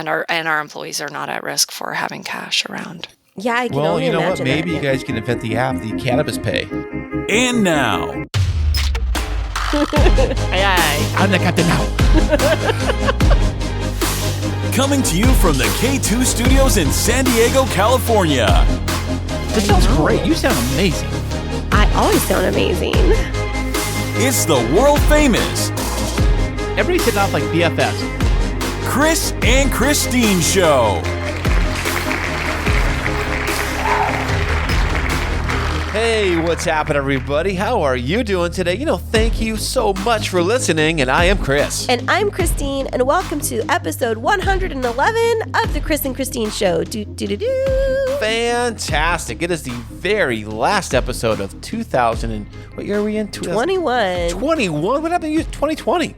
and our employees are not at risk for having cash around. Yeah, I can only imagine. Well, you know what? Maybe you guys can invent the app, the Cannabis Pay. And now. Aye. I'm the captain now. Coming to you from the K2 Studios in San Diego, California. This sounds great. You sound amazing. I always sound amazing. It's the world famous. Everybody's hitting off like BFFs. Chris and Christine Show. Hey, what's happening, everybody? How are you doing today? Thank you so much for listening, and I am Chris. And I'm Christine, and welcome to episode 111 of the Chris and Christine Show. Fantastic. It is the very last episode of 2000 and... What year are we in? 21. 21? What happened to you? 2020?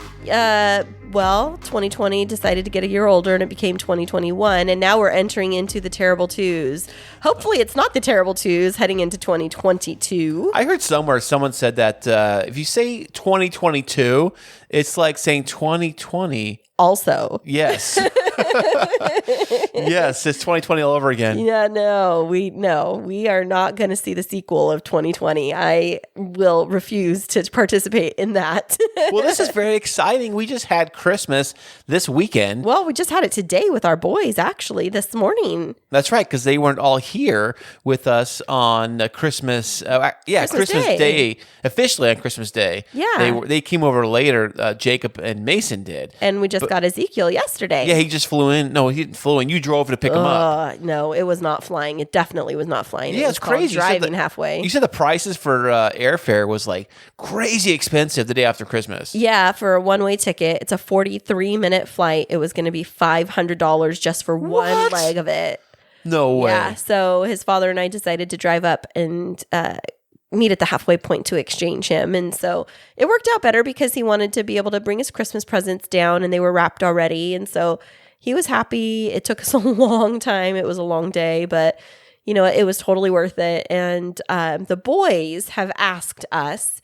Well, 2020 decided to get a year older and it became 2021. And now we're entering into the terrible twos. Hopefully it's not the terrible twos heading into 2022. I heard somewhere someone said that if you say 2022, it's like saying 2020. Also. Yes. Yes, it's 2020 all over again. Yeah, we are not going to see the sequel of 2020. I will refuse to participate in that. Well, this is very exciting. We just had Christmas this weekend. Well, we just had it today with our boys, actually, this morning. That's right, because they weren't all here with us on Christmas. Christmas Day. Officially on Christmas Day. Yeah. They came over later. Jacob and Mason did. And we just got Ezekiel yesterday. Yeah, he just flew in. No, he didn't flew in. You drove to pick him up. No, it was not flying. It definitely was not flying. Yeah, it's crazy. Driving halfway. You said the prices for airfare was like crazy expensive the day after Christmas. Yeah, for a one-way ticket. It's a 43-minute flight. It was going to be $500 just for one leg of it. No way. Yeah, so his father and I decided to drive up and meet at the halfway point to exchange him. And so it worked out better because he wanted to be able to bring his Christmas presents down and they were wrapped already. And so he was happy. It took us a long time. It was a long day, but it was totally worth it. And the boys have asked us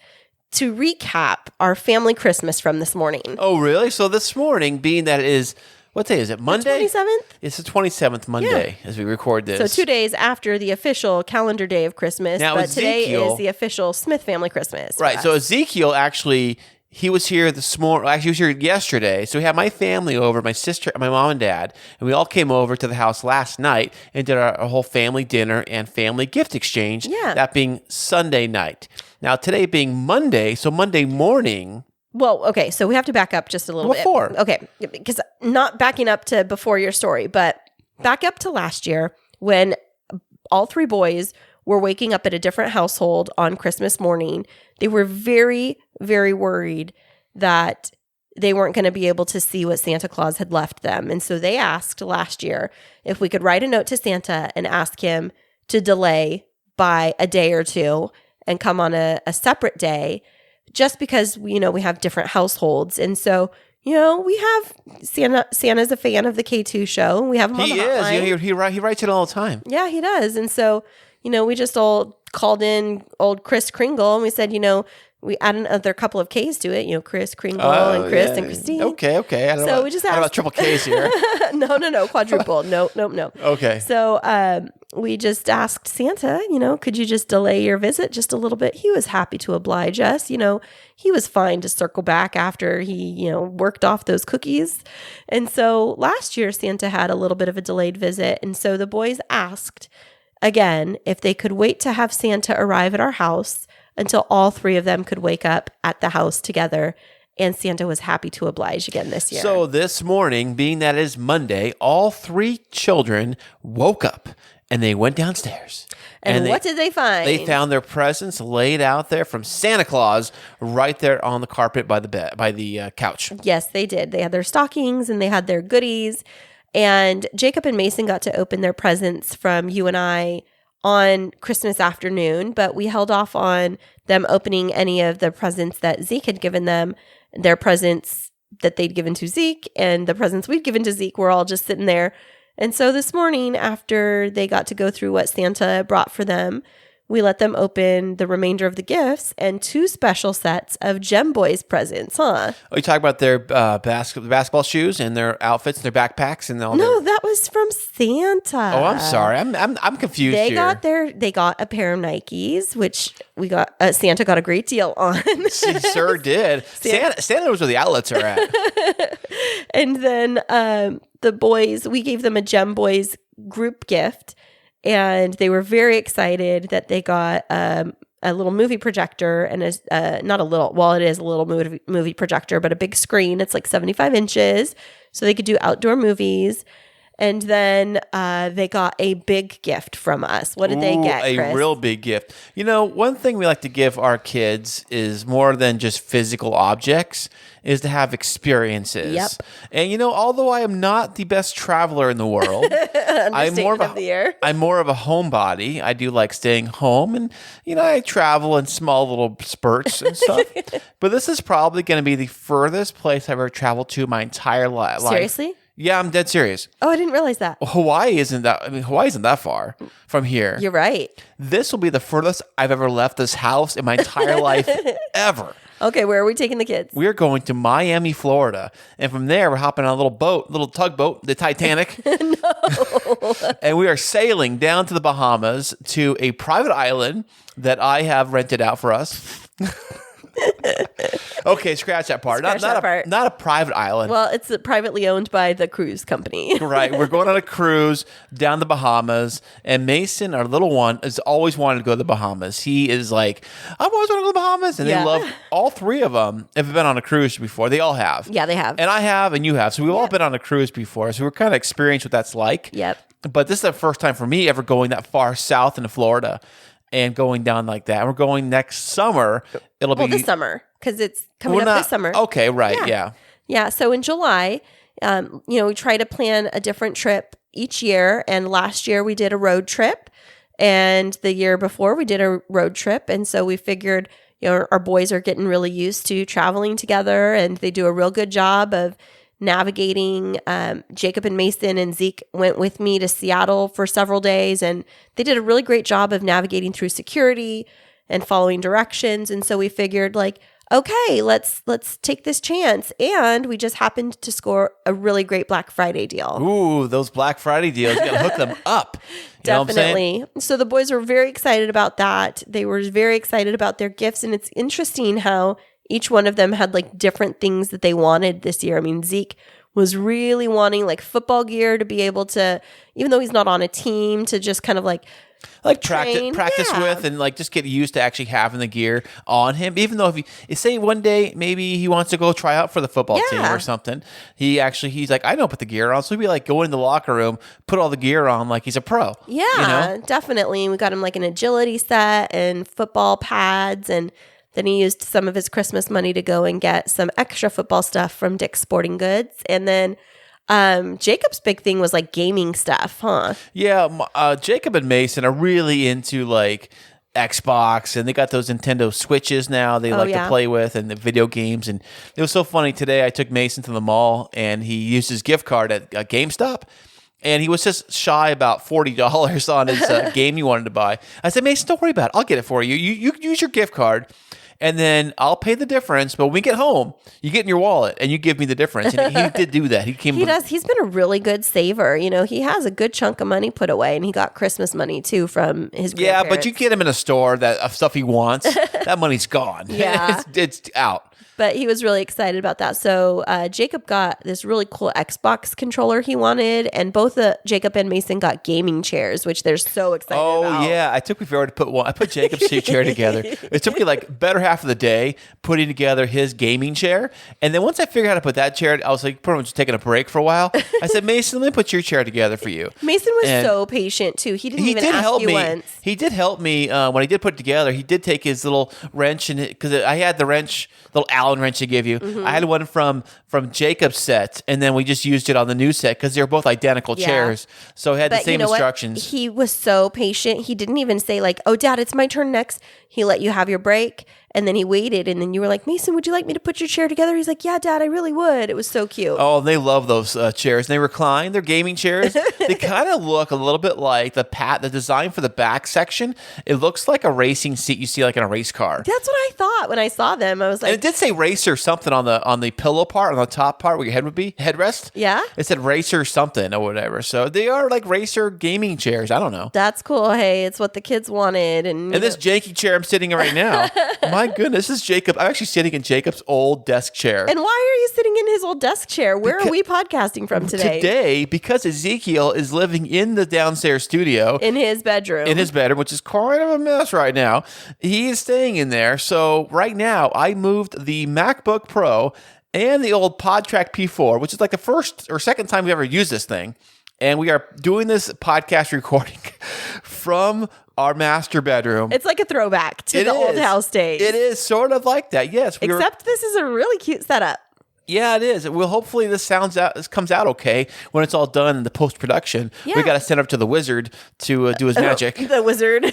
to recap our family Christmas from this morning. Oh, really? So this morning, being that it is, what day is it? Monday? The 27th? It's the 27th Monday as we record this. So 2 days after the official calendar day of Christmas. Now, but Ezekiel, today is the official Smith family Christmas. Right. So Ezekiel actually... He was here this morning. Actually, he was here yesterday. So we had my family over, my sister, my mom and dad, and we all came over to the house last night and did our whole family dinner and family gift exchange. Yeah. That being Sunday night. Now, today being Monday, so Monday morning. Well, okay, so we have to back up just a little bit. Before. Okay, because not backing up to before your story, but back up to last year when all three boys were waking up at a different household on Christmas morning. They were very, very worried that they weren't going to be able to see what Santa Claus had left them. And so they asked last year if we could write a note to Santa and ask him to delay by a day or two and come on a separate day, just because we have different households. And so, we have Santa's a fan of the K2 show. We have him on the hotline. He is. He writes it all the time. Yeah, he does. And so, we just all called in old Chris Kringle and we said, we add another couple of K's to it, Chris Kringle and Chris and Christine. Okay. I don't know. We just asked about triple K's here. No, quadruple. No. Okay. So we just asked Santa, could you just delay your visit just a little bit? He was happy to oblige us. He was fine to circle back after he, worked off those cookies. And so last year, Santa had a little bit of a delayed visit. And so the boys asked again if they could wait to have Santa arrive at our house until all three of them could wake up at the house together. And Santa was happy to oblige again this year. So this morning, being that it is Monday, all three children woke up and they went downstairs. And what did they find? They found their presents laid out there from Santa Claus right there on the carpet by the couch. Yes, they did. They had their stockings and they had their goodies. And Jacob and Mason got to open their presents from you and I on Christmas afternoon, but we held off on them opening any of the presents that Zeke had given them. Their presents that they'd given to Zeke and the presents we'd given to Zeke were all just sitting there. And so this morning, after they got to go through what Santa brought for them, we let them open the remainder of the gifts and 2 special sets of Gem Boys presents, huh? Oh, you talk about their basketball shoes and their outfits and their backpacks and all. No, that was from Santa. Oh, I'm sorry. I'm confused They here. they got a pair of Nikes, which we got. Santa got a great deal on. She sure did. Santa knows where the outlets are at. And then the boys, we gave them a Gem Boys group gift, and they were very excited that they got a little movie projector and not a little, well, it is a little movie projector, but a big screen. It's like 75 inches, so they could do outdoor movies. And then they got a big gift from us. What did they get, Chris? A real big gift. You know, one thing we like to give our kids is more than just physical objects, is to have experiences. Yep. And, you know, although I am not the best traveler in the world, I'm more of a homebody. I do like staying home, and, you know, I travel in small little spurts and stuff. But this is probably going to be the furthest place I've ever traveled to my entire life. Seriously? Yeah, I'm dead serious. Oh, I didn't realize that. Hawaii isn't that far from here. You're right. This will be the furthest I've ever left this house in my entire life ever. Okay, where are we taking the kids? We're going to Miami, Florida. And from there, we're hopping on a little tugboat, the Titanic. No. And we are sailing down to the Bahamas to a private island that I have rented out for us. Okay, scratch that part. Not a private island. Well, it's privately owned by the cruise company. Right. We're going on a cruise down the Bahamas, and Mason, our little one, has always wanted to go to the Bahamas. He is like, I've always wanted to go to the Bahamas. And they love, all 3 of them have been on a cruise before. They all have. Yeah, they have. And I have, and you have. So we've all been on a cruise before. So we're kind of experienced what that's like. Yep. But this is the first time for me ever going that far south into Florida and going down like that. And we're going next summer. It'll be this summer, because it's coming up this summer. Okay, right, yeah. Yeah, so in July, we try to plan a different trip each year. And last year we did a road trip. And the year before we did a road trip. And so we figured, our boys are getting really used to traveling together, and they do a real good job of navigating. Jacob and Mason and Zeke went with me to Seattle for several days, and they did a really great job of navigating through security and following directions. And so we figured, like, okay, let's take this chance. And we just happened to score a really great Black Friday deal. Ooh, those Black Friday deals, you gotta hook them up. Definitely. So the boys were very excited about that. They were very excited about their gifts. And it's interesting how each one of them had like different things that they wanted this year. I mean, Zeke was really wanting like football gear to be able to, even though he's not on a team, to just kind of like practice with, and like just get used to actually having the gear on him. Even though if you say one day maybe he wants to go try out for the football team or something, he's like, I don't put the gear on. So he'd be like, go in the locker room, put all the gear on like he's a pro. Yeah, definitely. We got him like an agility set and football pads, and then he used some of his Christmas money to go and get some extra football stuff from Dick's Sporting Goods. And then Jacob's big thing was like gaming stuff, huh? Yeah, Jacob and Mason are really into like Xbox, and they got those Nintendo Switches now they like to play with, and the video games. And it was so funny today. I took Mason to the mall, and he used his gift card at GameStop. And he was just shy about $40 on his game he wanted to buy. I said, Mason, don't worry about it. I'll get it for you. You use your gift card, and then I'll pay the difference. But when we get home, you get in your wallet, and you give me the difference. And he did do that. He does. He's been a really good saver. He has a good chunk of money put away, and he got Christmas money, too, from his grandparents. Yeah, but you get him in a store of stuff he wants, that money's gone. Yeah. It's out. But he was really excited about that. So Jacob got this really cool Xbox controller he wanted, and both Jacob and Mason got gaming chairs, which they're so excited about. Oh, yeah. It took me forever to put one. I put Jacob's chair together. It took me like better half of the day putting together his gaming chair. And then once I figured out how to put that chair, I was like pretty much taking a break for a while. I said, Mason, let me put your chair together for you. Mason was so patient, too. He didn't even ask you once. He did help me when I did put it together. He did take his little wrench, because I had the wrench, little Allen wrench they give you. Mm-hmm. I had one from from Jacob's set, and then we just used it on the new set because they're both identical chairs. So it had the But same you know what? instructions. He was so patient. He didn't even say like, "Oh, Dad, it's my turn next." He let you have your break, and then he waited, and then you were like, "Mason, would you like me to put your chair together?" He's like, "Yeah, Dad, I really would." It was so cute. Oh, they love those chairs. And they recline. They're gaming chairs. They kind of look a little bit like the design for the back section. It looks like a racing seat you see like in a race car. That's what I thought when I saw them. I was And like, it did say racer something on the pillow part, on the top part where your head would be, headrest. Yeah? It said racer something or whatever. So they are like racer gaming chairs. I don't know. "That's cool. Hey, it's what the kids wanted." And And this janky chair I'm sitting in right now, my goodness, this is Jacob. I'm actually sitting in Jacob's old desk chair. And why are you sitting in his old desk chair? Where are we podcasting from today? Today, because Ezekiel is living in the downstairs studio. In his bedroom. In his bedroom, which is kind of a mess right now. He is staying in there. So right now, I moved the MacBook Pro and the old PodTrack P4, which is like the first or second time we've ever used this thing. And we are doing this podcast recording from our master bedroom. It's like a throwback to the old house days. It is sort of like that, yes. Except this is a really cute setup. Yeah, it is. Well, hopefully this comes out okay when it's all done in the post-production. Yeah. We got to send it up to the wizard to do his magic. The wizard.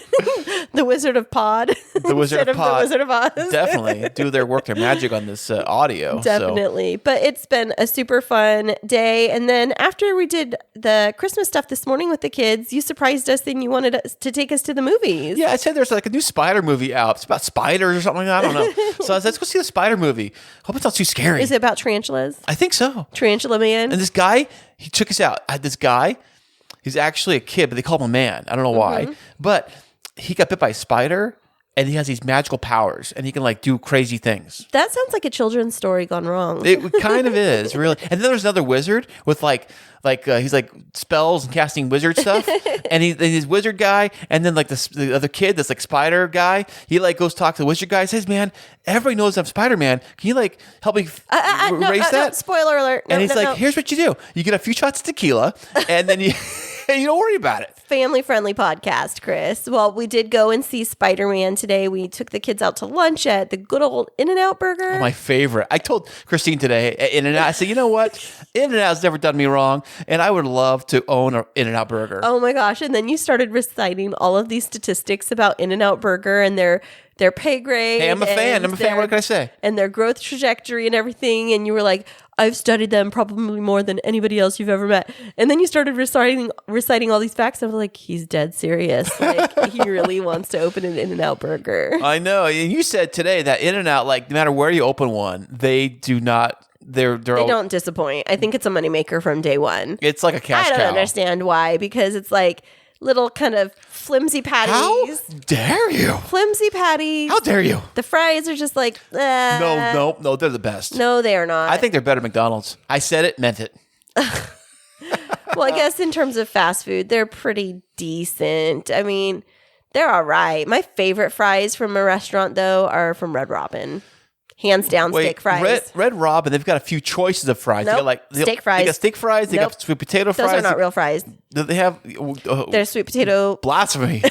The Wizard of Pod. The Wizard of Pod. The Wizard of Oz. Definitely do their magic on this audio. Definitely. But it's been a super fun day. And then after we did the Christmas stuff this morning with the kids, you surprised us and you wanted us to take us to the movies. Yeah, I said there's like a new spider movie out. It's about spiders or something like that. I don't know. So I said, let's go see the spider movie. Hope it's not too scary. Is it about tarantulas? I think so. Tarantula Man? And this guy, he took us out. This guy, he's actually a kid, but they call him a man. I don't know why. But he got bit by a spider, and he has these magical powers, and he can like do crazy things. That sounds like a children's story gone wrong. It kind of is, really. And then there's another wizard with he's like spells and casting wizard stuff, and he's wizard guy, and then like the other kid that's like spider guy, he like goes talk to the wizard guy, says, "Man, everybody knows I'm Spider-Man. Can you like help me erase that?" No, spoiler alert. And he's like, "Here's what you do: you get a few shots of tequila, and then you don't worry about it." Family-friendly podcast, Chris. Well, we did go and see Spider-Man today. We took the kids out to lunch at the good old In-N-Out Burger. Oh, my favorite. I told Christine today at In-N-Out, I said, you know what? In-N-Out's never done me wrong, and I would love to own an In-N-Out Burger. Oh my gosh. And then you started reciting all of these statistics about In-N-Out Burger and their pay grade. Hey, I'm a fan. What can I say? And their growth trajectory and everything. And you were like, "I've studied them probably more than anybody else you've ever met." And then you started reciting all these facts. And I was like, he's dead serious. Like, he really wants to open an In-N-Out Burger. I know. And you said today that In-N-Out, like, no matter where you open one, they do not. They don't disappoint. I think it's a moneymaker from day one. It's like a cash cow. I don't understand why, because it's like little kind of flimsy patties. How dare you? Flimsy patties. How dare you? The fries are just like, No, they're the best. No, they are not. I think they're better than McDonald's. I said it, meant it. Well, I guess in terms of fast food, they're pretty decent. I mean, they're all right. My favorite fries from a restaurant, though, are from Red Robin. Hands down, steak fries. Red Robin, they've got a few choices of fries. Nope. They got like Steak fries. They got steak fries. They got sweet potato fries. Those are not real fries. Do they have? They're sweet potato Blasphemy.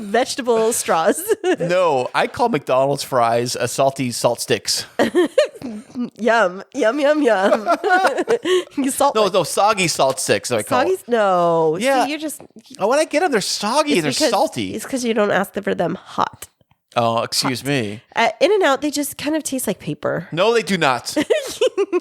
vegetable straws. No, I call McDonald's fries a salty salt sticks. Yum, yum, yum, yum. Salt. No, soggy salt sticks. I call it. No. Yeah. See, you're just. When I get them, they're soggy. They're salty. It's because you don't ask for them hot. Oh, excuse me. At In-N-Out, they just kind of taste like paper. No, they do not.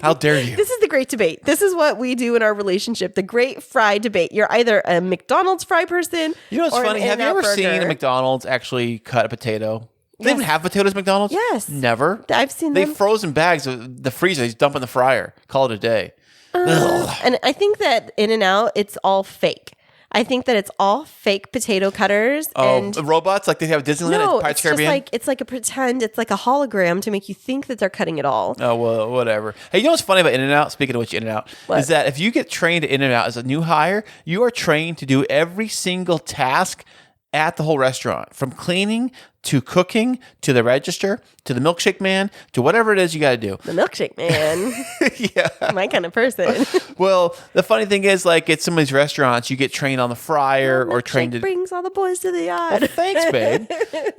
How dare you? This is the great debate. This is what we do in our relationship. The great fry debate. You're either a McDonald's fry person. You know what's or funny? An Have you In-N-Out ever burger. seen a McDonald's actually cut a potato? They even have potatoes at McDonald's? Yes. Never. I've seen They them. frozen bags of the freezer. They just dump in the fryer. Call it a day. And I think that In-N-Out, it's all fake. I think that it's all fake potato cutters. And Robots like they have at Disneyland no, and Pirates it's of the just Caribbean? it's like a pretend. It's like a hologram to make you think that they're cutting it all. Oh, well, whatever. Hey, you know what's funny about In-N-Out? Speaking of which, In-N-Out, What? is that if you get trained at In-N-Out as a new hire, you are trained to do every single task at the whole restaurant, from cleaning to cooking to the register to the milkshake man to whatever it is you got to do. The milkshake man. Yeah. My kind of person. Well, the funny thing is, like at some of these restaurants, you get trained on the fryer or trained to. Brings all the boys to the yard. Well, thanks, babe.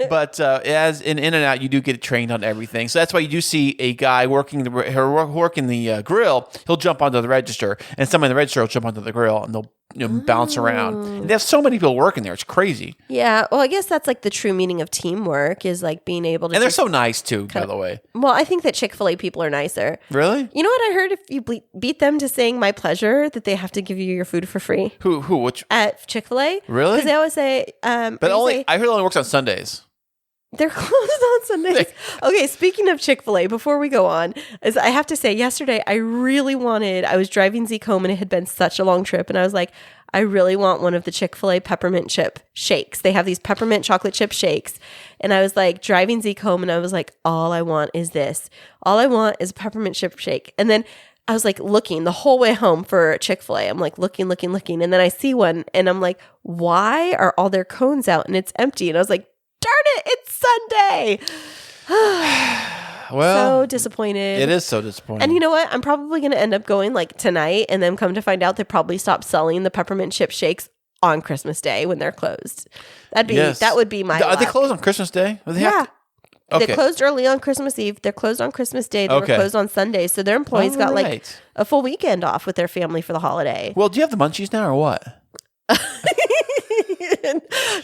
But as in In-N-Out, you do get trained on everything. So that's why you do see a guy working the grill. He'll jump onto the register, and somebody in the register will jump onto the grill, and they'll bounce around. And they have so many people working there; it's crazy. Yeah, well, I guess that's like the true meaning of teamwork is like being able to. And they're so nice too, by the way. Well, I think that Chick-fil-A people are nicer. Really? You know what I heard? If you beat them to saying "my pleasure," that they have to give you your food for free. Who? Which? At Chick-fil-A? Really? Because they always say, but only I heard it only works on Sundays. They're closed on Sundays. Okay, speaking of Chick-fil-A, before we go on, is I have to say, yesterday I was driving Zeke home and it had been such a long trip, and I was like, I really want one of the Chick-fil-A peppermint chip shakes. They have these peppermint chocolate chip shakes. And I was like driving Zeke home and I was like, all I want is this. All I want is a peppermint chip shake. And then I was like looking the whole way home for Chick-fil-A. I'm like looking. And then I see one and I'm like, why are all their cones out and it's empty? And I was like, darn it, it's Sunday. Well, so disappointed. It is so disappointing. And you know what? I'm probably going to end up going like tonight and then come to find out they probably stopped selling the peppermint chip shakes on Christmas Day when they're closed. That would be my Are they luck. closed on Christmas Day? Yeah. Okay. They closed early on Christmas Eve. They're closed on Christmas Day. They were closed on Sunday. So their employees got like a full weekend off with their family for the holiday. Well, do you have the munchies now or what?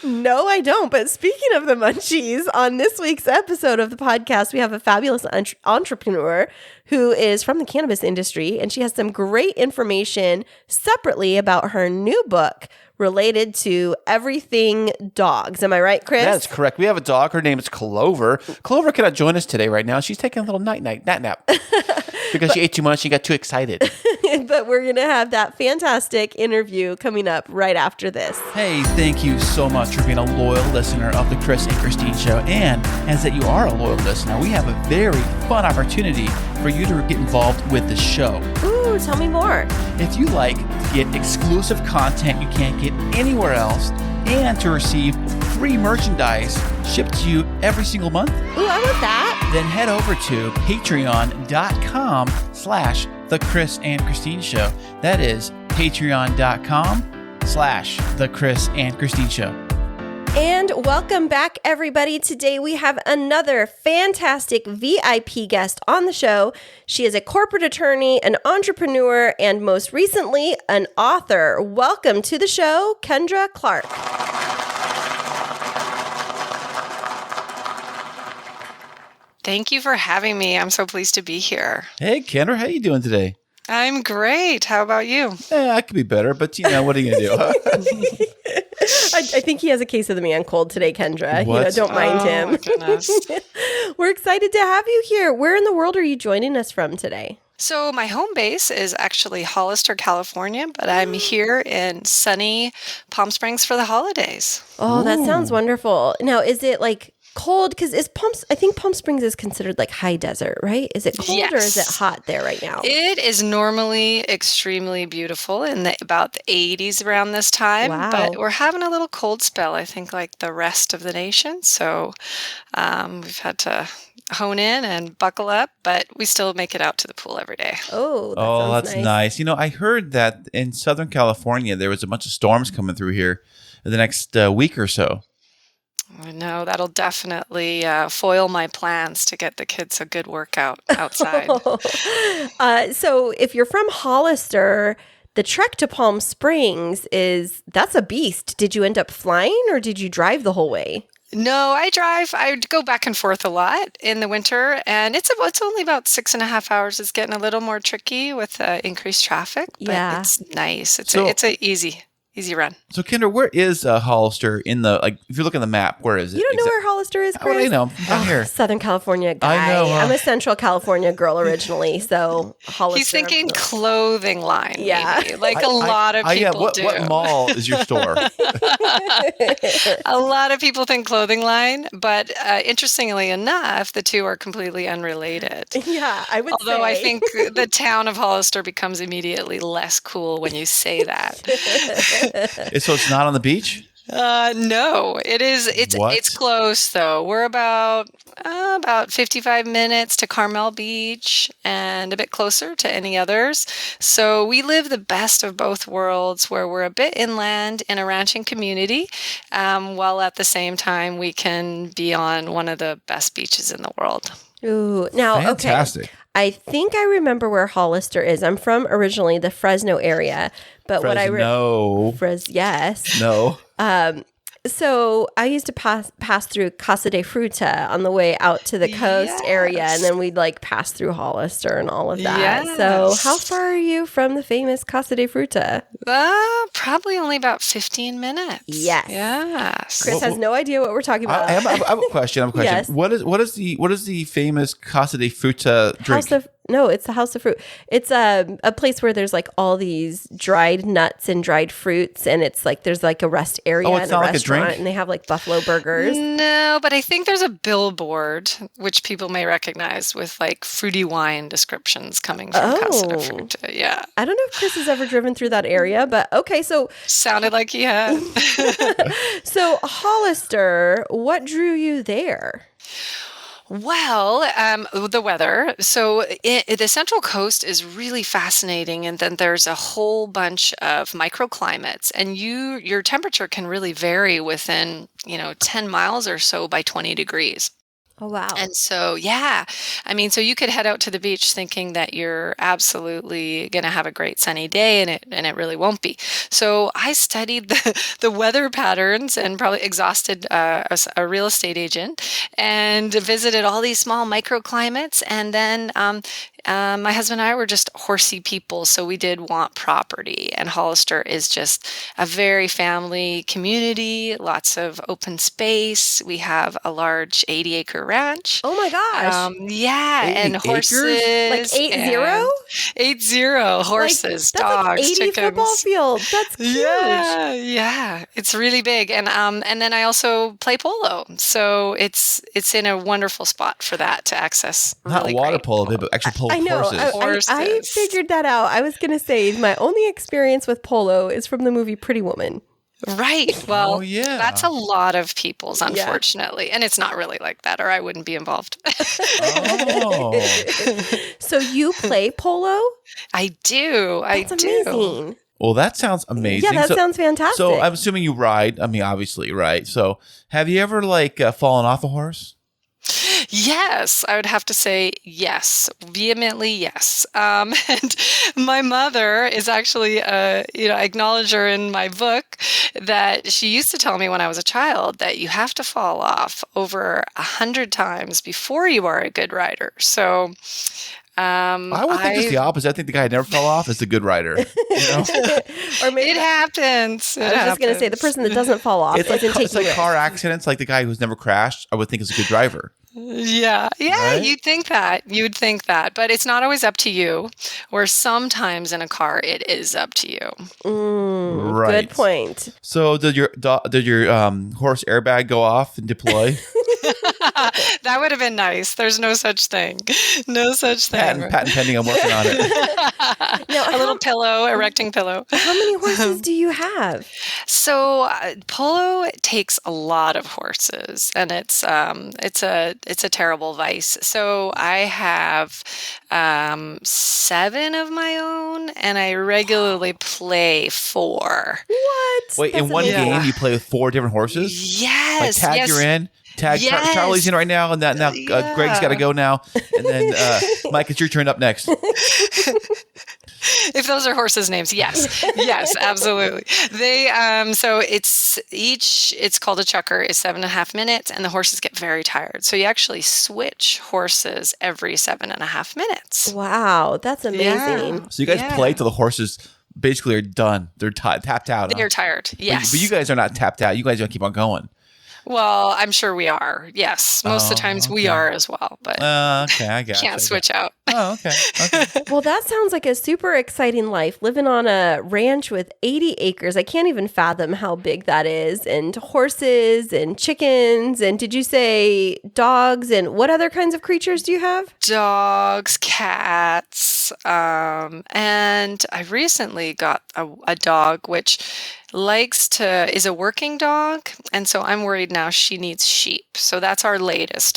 No, I don't. But speaking of the munchies, on this week's episode of the podcast, we have a fabulous entrepreneur who is from the cannabis industry, and she has some great information separately about her new book related to everything dogs. Am I right, Chris? That's correct. We have a dog. Her name is Clover. Clover cannot join us today right now. She's taking a little nap because she ate too much. She got too excited. But we're going to have that fantastic interview coming up right after this. Hey, thank you so much for being a loyal listener of the Chris and Christine Show. And as that you are a loyal listener, we have a very fun opportunity for you to get involved with the show. Ooh, tell me more. If you like to get exclusive content you can't get anywhere else and to receive free merchandise shipped to you every single month, ooh, I want that. Then head over to patreon.com/The Chris and Christine Show. That is patreon.com/The Chris and Christine Show. And welcome back, everybody. Today we have another fantastic VIP guest on the show. She is a corporate attorney, an entrepreneur, and most recently, an author. Welcome to the show, Kendra Clark. Thank you for having me. I'm so pleased to be here. Hey, Kendra, how you doing today? I'm great. How about you? I could be better, but what are you going to do? I think he has a case of the man cold today, Kendra. What? Don't mind him. My goodness. We're excited to have you here. Where in the world are you joining us from today? So my home base is actually Hollister, California, but I'm here in sunny Palm Springs for the holidays. Oh, that sounds wonderful. Now, is it like cold? Because I think Palm Springs is considered like high desert, right? Is it cold or is it hot there right now? It is normally extremely beautiful in about the 80s around this time. Wow. But we're having a little cold spell, I think, like the rest of the nation. So we've had to hone in and buckle up, but we still make it out to the pool every day. Oh, That's nice. I heard that in Southern California, there was a bunch of storms coming through here in the next week or so. I know that'll definitely foil my plans to get the kids a good workout outside. So if you're from Hollister, the trek to Palm Springs that's a beast. Did you end up flying or did you drive the whole way? No, I drive. I go back and forth a lot in the winter, and it's only about 6.5 hours. It's getting a little more tricky with increased traffic, but it's nice. It's a easy run. So, Kendra, where is Hollister in the, if you look at the map, where is it? You don't know where Hollister is, Chris? Oh, I know. Down here. Southern California guy. I know. I'm a Central California girl originally, so Hollister. He's thinking clothing line, yeah. maybe, like a lot of people do. What mall is your store? A lot of people think clothing line, but interestingly enough, the two are completely unrelated. Yeah, I would say. Although I think the town of Hollister becomes immediately less cool when you say that. So it's not on the beach? No, it is. It's close though. We're about 55 minutes to Carmel Beach and a bit closer to any others. So we live the best of both worlds, where we're a bit inland in a ranching community, while at the same time we can be on one of the best beaches in the world. Ooh, now Fantastic. Okay. I think I remember where Hollister is. I'm from originally the Fresno area, but yes. No. So I used to pass through Casa de Fruta on the way out to the coast area, and then we'd like pass through Hollister and all of that. Yes. So how far are you from the famous Casa de Fruta? Probably only about 15 minutes. Yes. Chris has no idea what we're talking about. I have a question. Yes. What is the famous Casa de Fruta drink? No, it's the House of Fruit. It's a place where there's like all these dried nuts and dried fruits, and it's like there's like a rest area it's and not a like restaurant, a drink? and they have like buffalo burgers. No, but I think there's a billboard which people may recognize with like fruity wine descriptions coming from Casa de Fruta. Yeah. I don't know if Chris has ever driven through that area, but okay, so sounded like he had. So Hollister, what drew you there? Well, the weather. So the Central Coast is really fascinating, and then there's a whole bunch of microclimates, and your temperature can really vary within 10 miles or so by 20 degrees. Oh, wow. And so, so you could head out to the beach thinking that you're absolutely going to have a great sunny day, and it really won't be. So I studied the weather patterns and probably exhausted a real estate agent and visited all these small microclimates. And then my husband and I were just horsey people, so we did want property. And Hollister is just a very family community, lots of open space. We have a large 80-acre ranch. Oh my gosh. And horses. Like 80? 80 horses, dogs, like 80 chickens. Football field. That's huge. Yeah. It's really big. And then I also play polo. So it's in a wonderful spot for that to access. Not really water great polo, but actually polo I know. horses. I figured that out. I was going to say my only experience with polo is from the movie Pretty Woman. Right. Well, yeah. That's a lot of people's, unfortunately. And it's not really like that, or I wouldn't be involved. Oh. So you play polo? I do. That's amazing. Well, that sounds amazing. Yeah, that sounds fantastic. So I'm assuming you ride. I mean, obviously, right? So have you ever fallen off a horse? Yes, I would have to say yes, vehemently yes. And my mother is actually, I acknowledge her in my book that she used to tell me when I was a child that you have to fall off over 100 times before you are a good rider. So I would think it's the opposite. I think the guy who never fell off is a good rider. Or maybe it happens. I was just going to say the person that doesn't fall off it's like car accidents. Like the guy who's never crashed, I would think is a good driver. Yeah, right? You'd think that. But it's not always up to you, or sometimes in a car it is up to you. Right. Good point. So did your horse airbag go off and deploy? That would have been nice. There's no such thing. Patent pending. I'm working on it. Now, a little pillow, erecting pillow. How many horses do you have? So polo takes a lot of horses, and it's a terrible vice. So I have 7 of my own, and I regularly play 4. What? Wait, That's in one game you play with 4 different horses? Yes. Like tag, you're in. Tag, Charlie's in right now, and now Greg's got to go now, and then Mike, it's your turn up next. If those are horses' names, yes, absolutely. They so it's called a chucker, is 7.5 minutes, and the horses get very tired. So you actually switch horses every 7.5 minutes. Wow, that's amazing. Yeah. So you guys play till the horses basically are done. They're tapped out. They're tired. Yes, but you guys are not tapped out. You guys are gonna keep on going. Well, I'm sure we are. Yes, most of the times we are as well. But okay, I got can't switch out. Oh, okay. Well, that sounds like a super exciting life, living on a ranch with 80 acres. I can't even fathom how big that is. And horses and chickens. And did you say dogs? And what other kinds of creatures do you have? Dogs, cats. Yes. And I recently got a dog which is a working dog. And so I'm worried now she needs sheep. So that's on our latest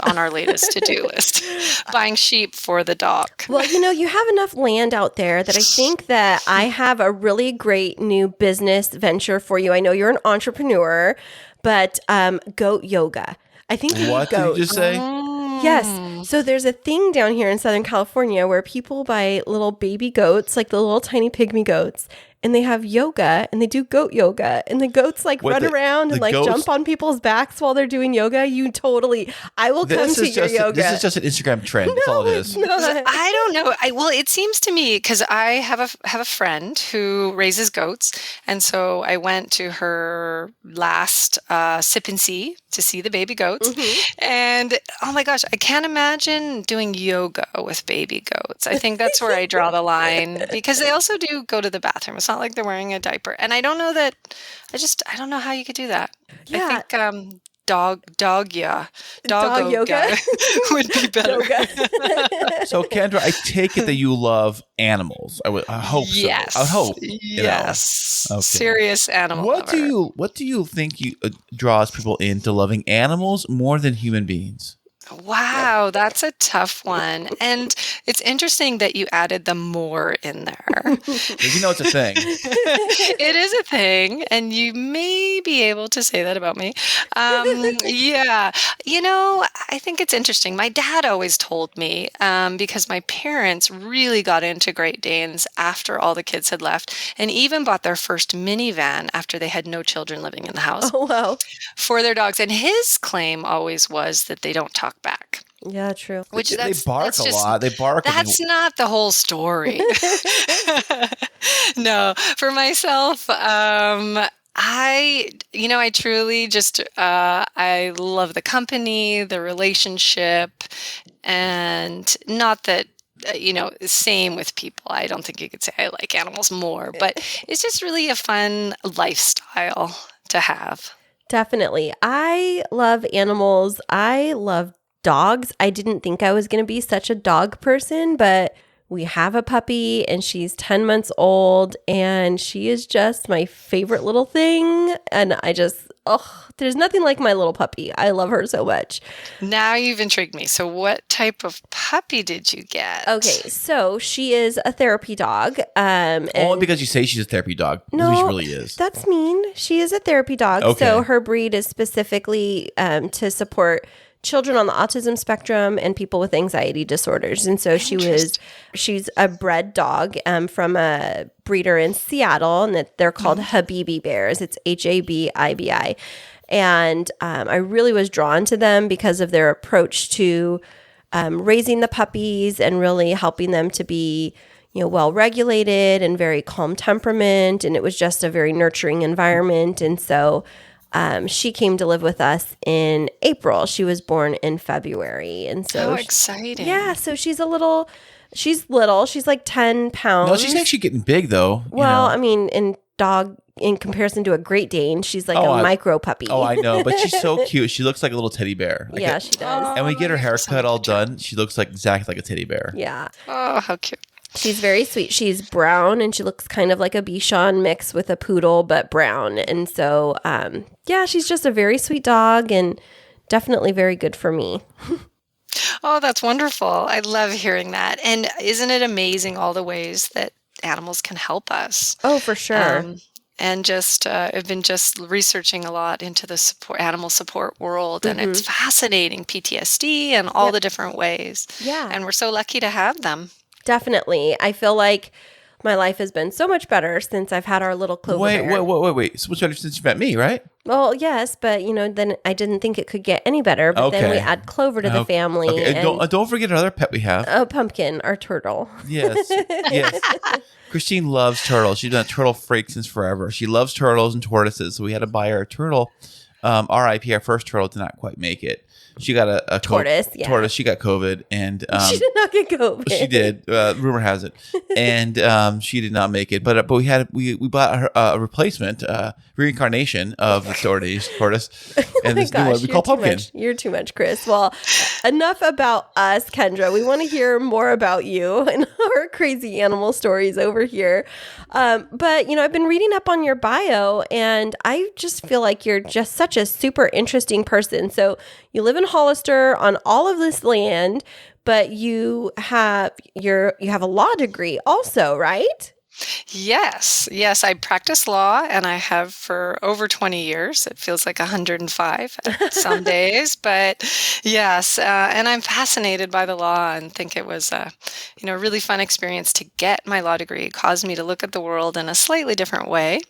to-do list, buying sheep for the dog. Well, you have enough land out there that I think that I have a really great new business venture for you. I know you're an entrepreneur, but goat yoga. I think you What need did goats. you just say? Yes. So there's a thing down here in Southern California where people buy little baby goats, like the little tiny pygmy goats, and they have yoga and they do goat yoga, and the goats run around and jump on people's backs while they're doing yoga. I will come to your yoga. This is just an Instagram trend. That's all it is. I don't know. Well, it seems to me, because I have a friend who raises goats, and so I went to her last sip and see to see the baby goats, and oh my gosh, I can't imagine doing yoga with baby goats. I think that's where I draw the line, because they also do go to the bathroom. It's not like they're wearing a diaper, and I don't know know how you could do that. Yeah. I think dog yoga would be better. So, Kendra, I take it that you love animals. I hope yes. so. I hope. Yes. Okay. Serious animal What lover. do you think draws people into loving animals more than human beings? Wow, that's a tough one. And it's interesting that you added the more in there. It's a thing. It is a thing, and you may be able to say that about me. Yeah. I think it's interesting. My dad always told me, because my parents really got into Great Danes after all the kids had left, and even bought their first minivan after they had no children living in the house. Oh, wow. For their dogs. And his claim always was that they don't talk back. Yeah, true. Which they bark a lot. They bark. That's not the whole story. No, for myself, I truly just, I love the company, the relationship, and not that, same with people. I don't think you could say I like animals more, but it's just really a fun lifestyle to have. Definitely. I love animals. I love dogs. I didn't think I was going to be such a dog person, but we have a puppy and she's 10 months old and she is just my favorite little thing. And there's nothing like my little puppy. I love her so much. Now you've intrigued me. So what type of puppy did you get? Okay, so she is a therapy dog. Only because you say she's a therapy dog. No, she really is. That's mean. She is a therapy dog. Okay. So her breed is specifically to support children on the autism spectrum and people with anxiety disorders. And so she's a bred dog from a breeder in Seattle, and they're called Habibi Bears. It's Habibi. And I really was drawn to them because of their approach to raising the puppies and really helping them to be well regulated and very calm temperament. And it was just a very nurturing environment. And so she came to live with us in April. She was born in February. And so exciting. Yeah. So she's little. She's like 10 pounds. No, she's actually getting big though. Well, I mean, in comparison to a Great Dane, she's like a micro puppy. Oh, I know. But she's so cute. She looks like a little teddy bear. She does. And we get her haircut all done. She looks exactly like a teddy bear. Yeah. Oh, how cute. She's very sweet. She's brown and she looks kind of like a Bichon mix with a poodle, but brown. And so, she's just a very sweet dog and definitely very good for me. Oh, that's wonderful. I love hearing that. And isn't it amazing all the ways that animals can help us? Oh, for sure. And just I've been just researching a lot into the animal support world, and it's fascinating, PTSD and all the different ways. Yeah. And we're so lucky to have them. Definitely. I feel like my life has been so much better since I've had our little Clover bear. Wait. So much better since you met me, right? Well, yes, but then I didn't think it could get any better. But then we add Clover to the family. Okay. And don't forget another pet we have. Oh, Pumpkin, our turtle. Yes. Christine loves turtles. She's been a turtle freak since forever. She loves turtles and tortoises. So we had to buy her a turtle RIP, our first turtle did not quite make it. She got a tortoise. Tortoise. She got COVID, and she did not get COVID. She did. Rumor has it, and she did not make it. But we bought her a replacement reincarnation of the tortoise, and this new one we call Pumpkin. You're too much, Chris. Well, enough about us, Kendra. We want to hear more about you and our crazy animal stories over here. But I've been reading up on your bio, and I just feel like you're just such a super interesting person. So you live in Hollister on all of this land, but you have a law degree also, right? Yes. I practice law, and I have for over 20 years. It feels like 105 some days, but yes. And I'm fascinated by the law and think it was a really fun experience to get my law degree. It caused me to look at the world in a slightly different way.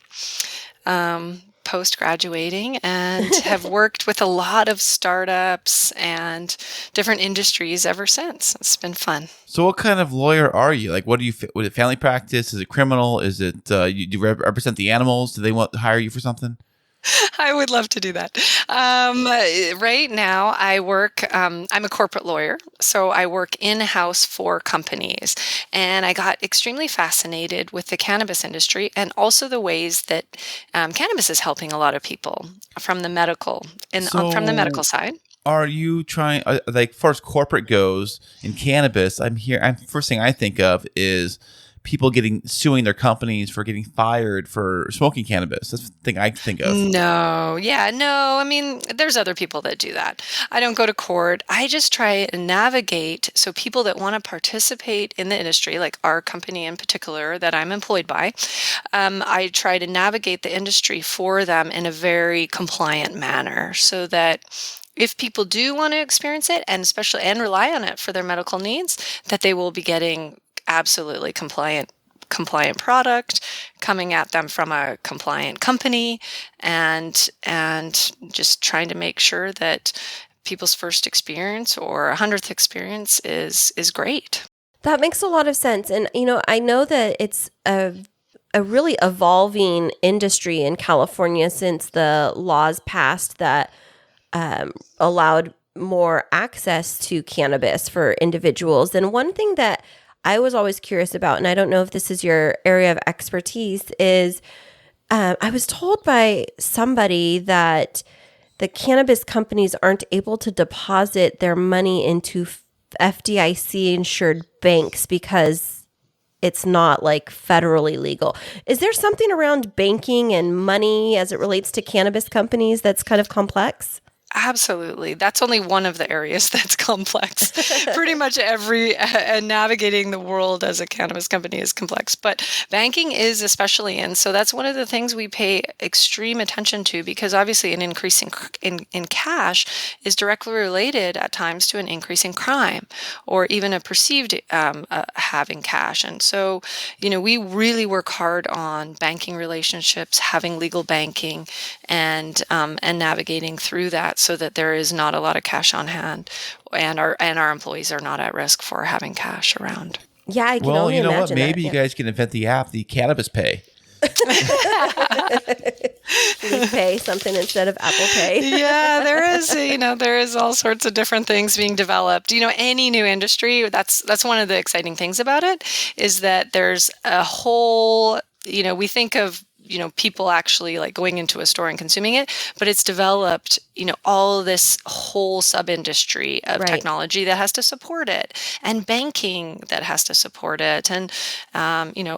Post-graduating, and have worked with a lot of startups and different industries ever since. It's been fun. So what kind of lawyer are you? Like, what do you, was it family practice? Is it criminal? Is it, do you represent the animals? Do they want to hire you for something? I would love to do that. Right now, I work, I'm a corporate lawyer, so I work in-house for companies. And I got extremely fascinated with the cannabis industry and also the ways that cannabis is helping a lot of people from the medical side. Are you trying, like, far as corporate goes in cannabis, first thing I think of is people suing their companies for getting fired for smoking cannabis. That's the thing I think of. No. I mean, there's other people that do that. I don't go to court. I just try and navigate. So people that want to participate in the industry, like our company in particular that I'm employed by, I try to navigate the industry for them in a very compliant manner so that if people do want to experience it and rely on it for their medical needs, that they will be getting absolutely compliant product coming at them from a compliant company, and just trying to make sure that people's first experience or 100th experience is great. That makes a lot of sense. And I know that it's a really evolving industry in California since the laws passed that allowed more access to cannabis for individuals. And one thing that I was always curious about, and I don't know if this is your area of expertise, is I was told by somebody that the cannabis companies aren't able to deposit their money into FDIC insured banks because it's not like federally legal. Is there something around banking and money as it relates to cannabis companies that's kind of complex? Absolutely. That's only one of the areas that's complex. Pretty much navigating the world as a cannabis company is complex, but banking is especially. And so that's one of the things we pay extreme attention to, because obviously an increase in cash is directly related at times to an increase in crime or even a perceived having cash. And so, we really work hard on banking relationships, having legal banking, and navigating through that, so that there is not a lot of cash on hand, and our employees are not at risk for having cash around. Yeah, I can only imagine what? Maybe that. You guys can invent the app, the Cannabis Pay. Please pay something instead of Apple Pay. Yeah, there is all sorts of different things being developed. Any new industry, that's one of the exciting things about it, is that there's a whole, we think of people actually like going into a store and consuming it, but it's developed, all this whole sub-industry of technology that has to support it, and banking that has to support it, and,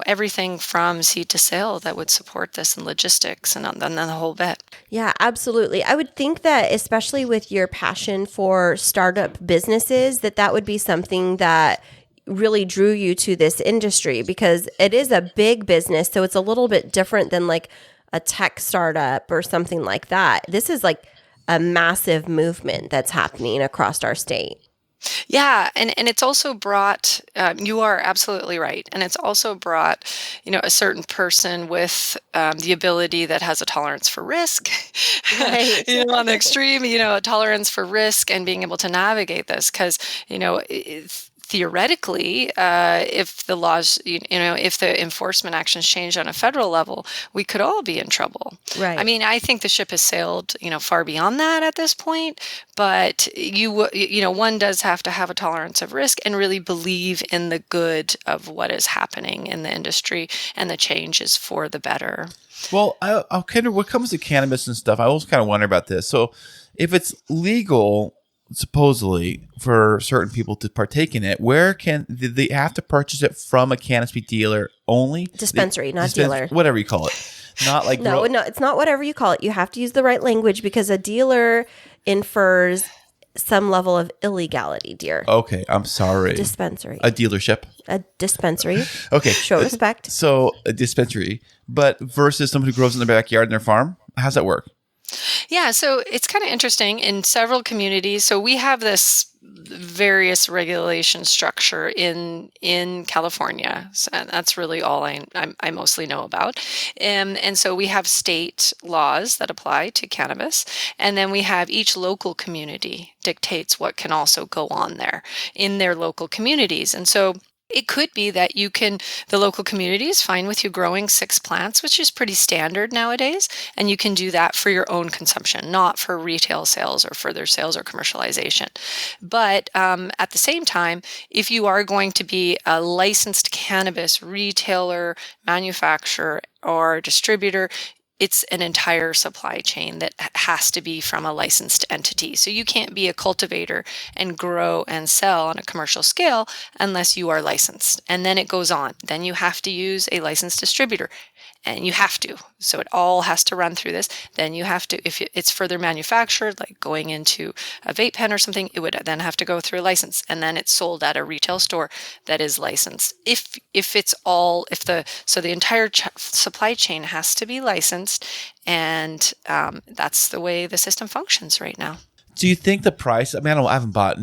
everything from seed to sale that would support this, and logistics, and then the whole bit. Yeah, absolutely. I would think that, especially with your passion for startup businesses, that would be something that really drew you to this industry, because it is a big business. So it's a little bit different than like a tech startup or something like that. This is like a massive movement that's happening across our state. Yeah, and it's also brought, you are absolutely right, and it's also brought, a certain person with the ability that has a tolerance for risk, right. On the extreme, a tolerance for risk and being able to navigate this, because, theoretically, if the laws, if the enforcement actions change on a federal level, we could all be in trouble. Right. I mean, I think the ship has sailed, far beyond that at this point, but one does have to have a tolerance of risk and really believe in the good of what is happening in the industry and the changes for the better. Well, I'll kind of, when it comes to cannabis and stuff, I always kind of wonder about this. So if it's legal, supposedly, for certain people to partake in it, where do they have to purchase it from a cannabis dealer only? Dispensary, not dealer. Whatever you call it. Not like no, it's not whatever you call it. You have to use the right language because a dealer infers some level of illegality, dear. Okay, I'm sorry. Dispensary. A dealership. A dispensary. Okay. Show respect. So a dispensary, but versus someone who grows in their backyard in their farm, how's that work? Yeah, so it's kind of interesting in several communities. So we have this various regulation structure in California. So that's really all I mostly know about. And so we have state laws that apply to cannabis, and then we have each local community dictates what can also go on there in their local communities. And so it could be that the local community is fine with you growing 6 plants, which is pretty standard nowadays. And you can do that for your own consumption, not for retail sales or further sales or commercialization. But at the same time, if you are going to be a licensed cannabis retailer, manufacturer, or distributor, it's an entire supply chain that has to be from a licensed entity. So you can't be a cultivator and grow and sell on a commercial scale unless you are licensed. And then it goes on. Then you have to use a licensed distributor. And you have to. So it all has to run through this. Then you have to, if it's further manufactured, like going into a vape pen or something, it would then have to go through a license. And then it's sold at a retail store that is licensed. So the entire supply chain has to be licensed. And that's the way the system functions right now. Do you think the price? I mean, I haven't bought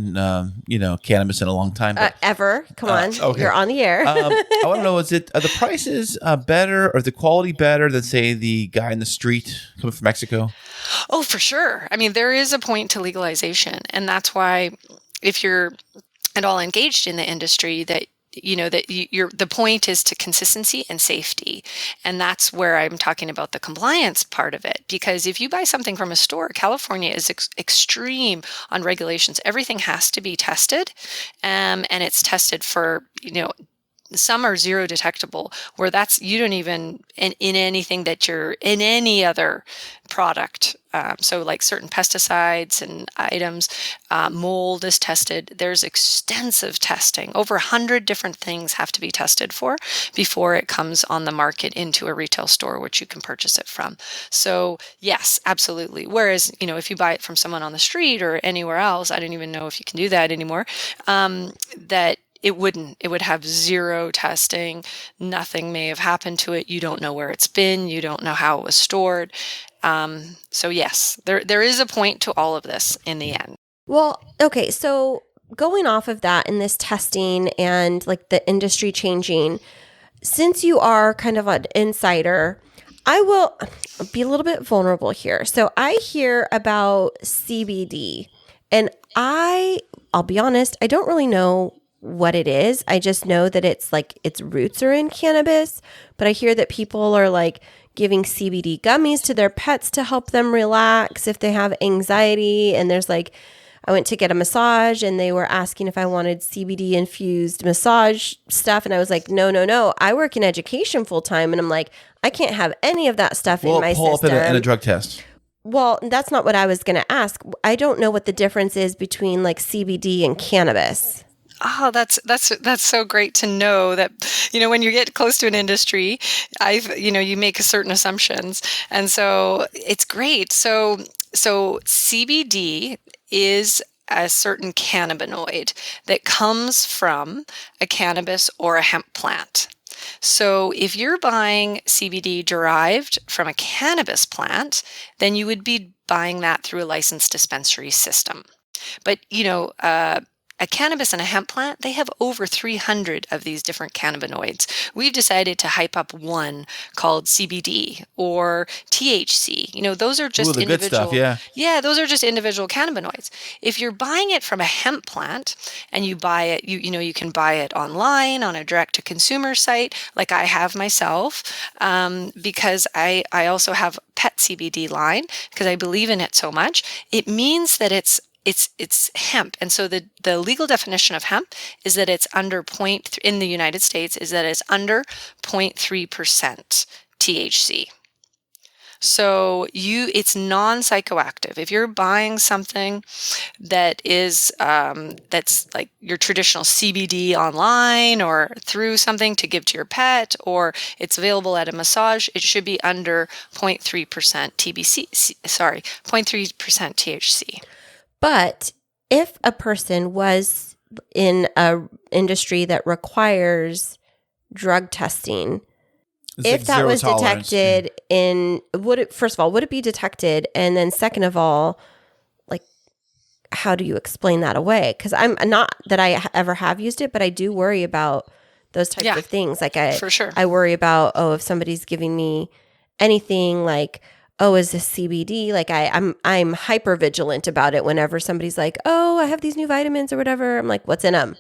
cannabis in a long time. But, ever? Come on, okay. You're on the air. I want to know: are the prices better, or the quality better than, say, the guy in the street coming from Mexico? Oh, for sure. I mean, there is a point to legalization, and that's why if you're at all engaged in the industry, the point is to consistency and safety. And that's where I'm talking about the compliance part of it. Because if you buy something from a store, California is extreme on regulations. Everything has to be tested. And it's tested for, some are zero detectable, where you don't even, in anything that you're, in any other product. So like certain pesticides and items, mold is tested. There's extensive testing. Over 100 different things have to be tested for before it comes on the market into a retail store, which you can purchase it from. So yes, absolutely. Whereas, if you buy it from someone on the street or anywhere else, I don't even know if you can do that anymore, that it would have zero testing. Nothing may have happened to it. You don't know where it's been. You don't know how it was stored. So yes, there is a point to all of this in the end. Well, okay. So going off of that and this testing and like the industry changing, since you are kind of an insider, I will be a little bit vulnerable here. So I hear about CBD and I'll be honest, I don't really know what it is. I just know that it's like its roots are in cannabis, but I hear that people are like giving CBD gummies to their pets to help them relax if they have anxiety. And there's like, I went to get a massage and they were asking if I wanted CBD infused massage stuff. And I was like, no. I work in education full time. And I'm like, I can't have any of that stuff in my pull system. up in a drug test. Well, that's not what I was going to ask. I don't know what the difference is between like CBD and cannabis. Oh, that's so great to know that, when you get close to an industry, you make certain assumptions. And so it's great. So CBD is a certain cannabinoid that comes from a cannabis or a hemp plant. So if you're buying CBD derived from a cannabis plant, then you would be buying that through a licensed dispensary system. But, a cannabis and a hemp plant, they have over 300 of these different cannabinoids. We've decided to hype up one called CBD or THC. Those are just the good stuff, yeah. Yeah, those are just individual cannabinoids. If you're buying it from a hemp plant and you buy it, you can buy it online on a direct-to-consumer site, like I have myself, because I also have pet CBD line because I believe in it so much. It means that it's hemp. And so the legal definition of hemp is that it's under in the United States is that it's under 0.3% THC. So it's non-psychoactive. If you're buying something that is that's like your traditional CBD online or through something to give to your pet, or it's available at a massage, it should be under 0.3% 0.3% THC. But if a person was in a industry that requires drug testing, if that was detected would it be detected? And then second of all, like, how do you explain that away? Because I'm not that I ever have used it, but I do worry about those types of things. Like for sure. I worry about, if somebody's giving me anything like, is this CBD? Like I'm hyper vigilant about it whenever somebody's like, I have these new vitamins or whatever. I'm like, what's in them?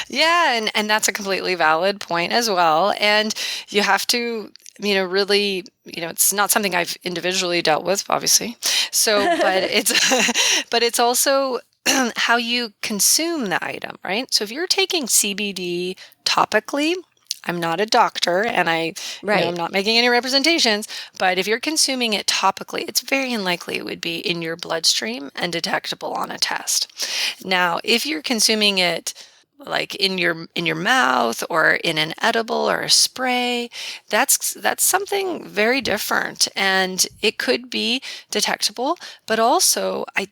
Yeah. And that's a completely valid point as well. And you have to, really, it's not something I've individually dealt with, obviously. So, but it's also how you consume the item, right? So if you're taking CBD topically, I'm not a doctor and I'm not making any representations, but if you're consuming it topically, it's very unlikely it would be in your bloodstream and detectable on a test. Now, if you're consuming it like in your mouth or in an edible or a spray, that's something very different, and it could be detectable, but also I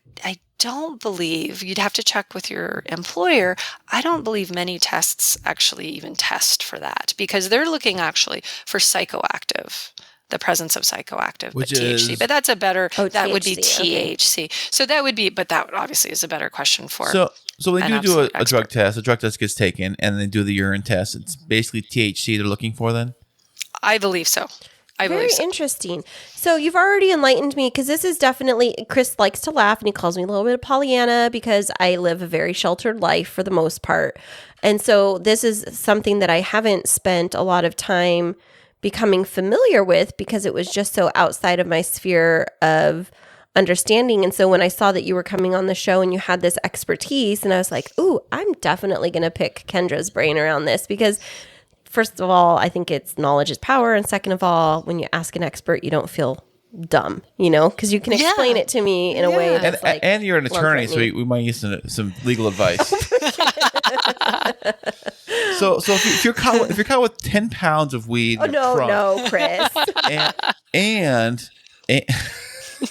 don't believe, you'd have to check with your employer, I don't believe many tests actually even test for that, because they're looking actually for the presence of psychoactive, which THC. Is, but that's a better, that THC, would be THC. Okay. So that would be, but that obviously is a better question for So they do a drug test. A drug test gets taken, and they do the urine test. It's basically THC they're looking for then? I believe so. Very interesting. So you've already enlightened me, because this is definitely, Chris likes to laugh and he calls me a little bit of Pollyanna because I live a very sheltered life for the most part. And so this is something that I haven't spent a lot of time becoming familiar with because it was just so outside of my sphere of understanding. And so when I saw that you were coming on the show and you had this expertise, and I was like, ooh, I'm definitely going to pick Kendra's brain around this, because first of all, I think it's knowledge is power. And second of all, when you ask an expert, you don't feel dumb, because you can explain it to me in a way that's and you're an attorney, so we might use some legal advice. So if you're caught with 10 pounds of weed, no, Chris, and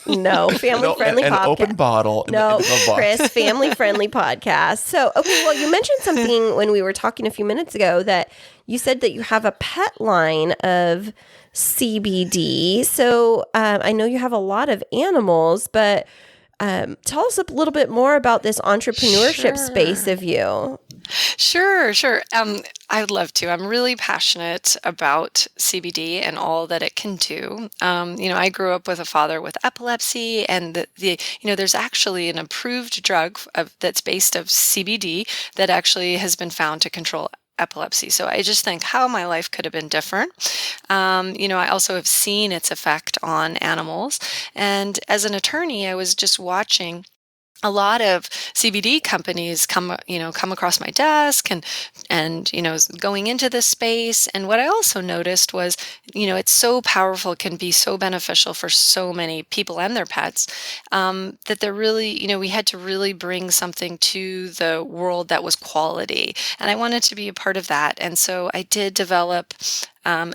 no, family-friendly podcast. An open bottle. No, Chris, family-friendly podcast. So, okay, well, you mentioned something when we were talking a few minutes ago that you said that you have a pet line of CBD. So, I know you have a lot of animals, but tell us a little bit more about this entrepreneurship space of you. Sure. I would love to. I'm really passionate about CBD and all that it can do. I grew up with a father with epilepsy, and there's actually an approved drug that's based of CBD that actually has been found to control epilepsy. So I just think how my life could have been different. I also have seen its effect on animals. And as an attorney, I was just watching a lot of CBD companies come across my desk and going into this space. And what I also noticed was, it's so powerful, can be so beneficial for so many people and their pets, that they're really, we had to really bring something to the world that was quality. And I wanted to be a part of that. And so I did develop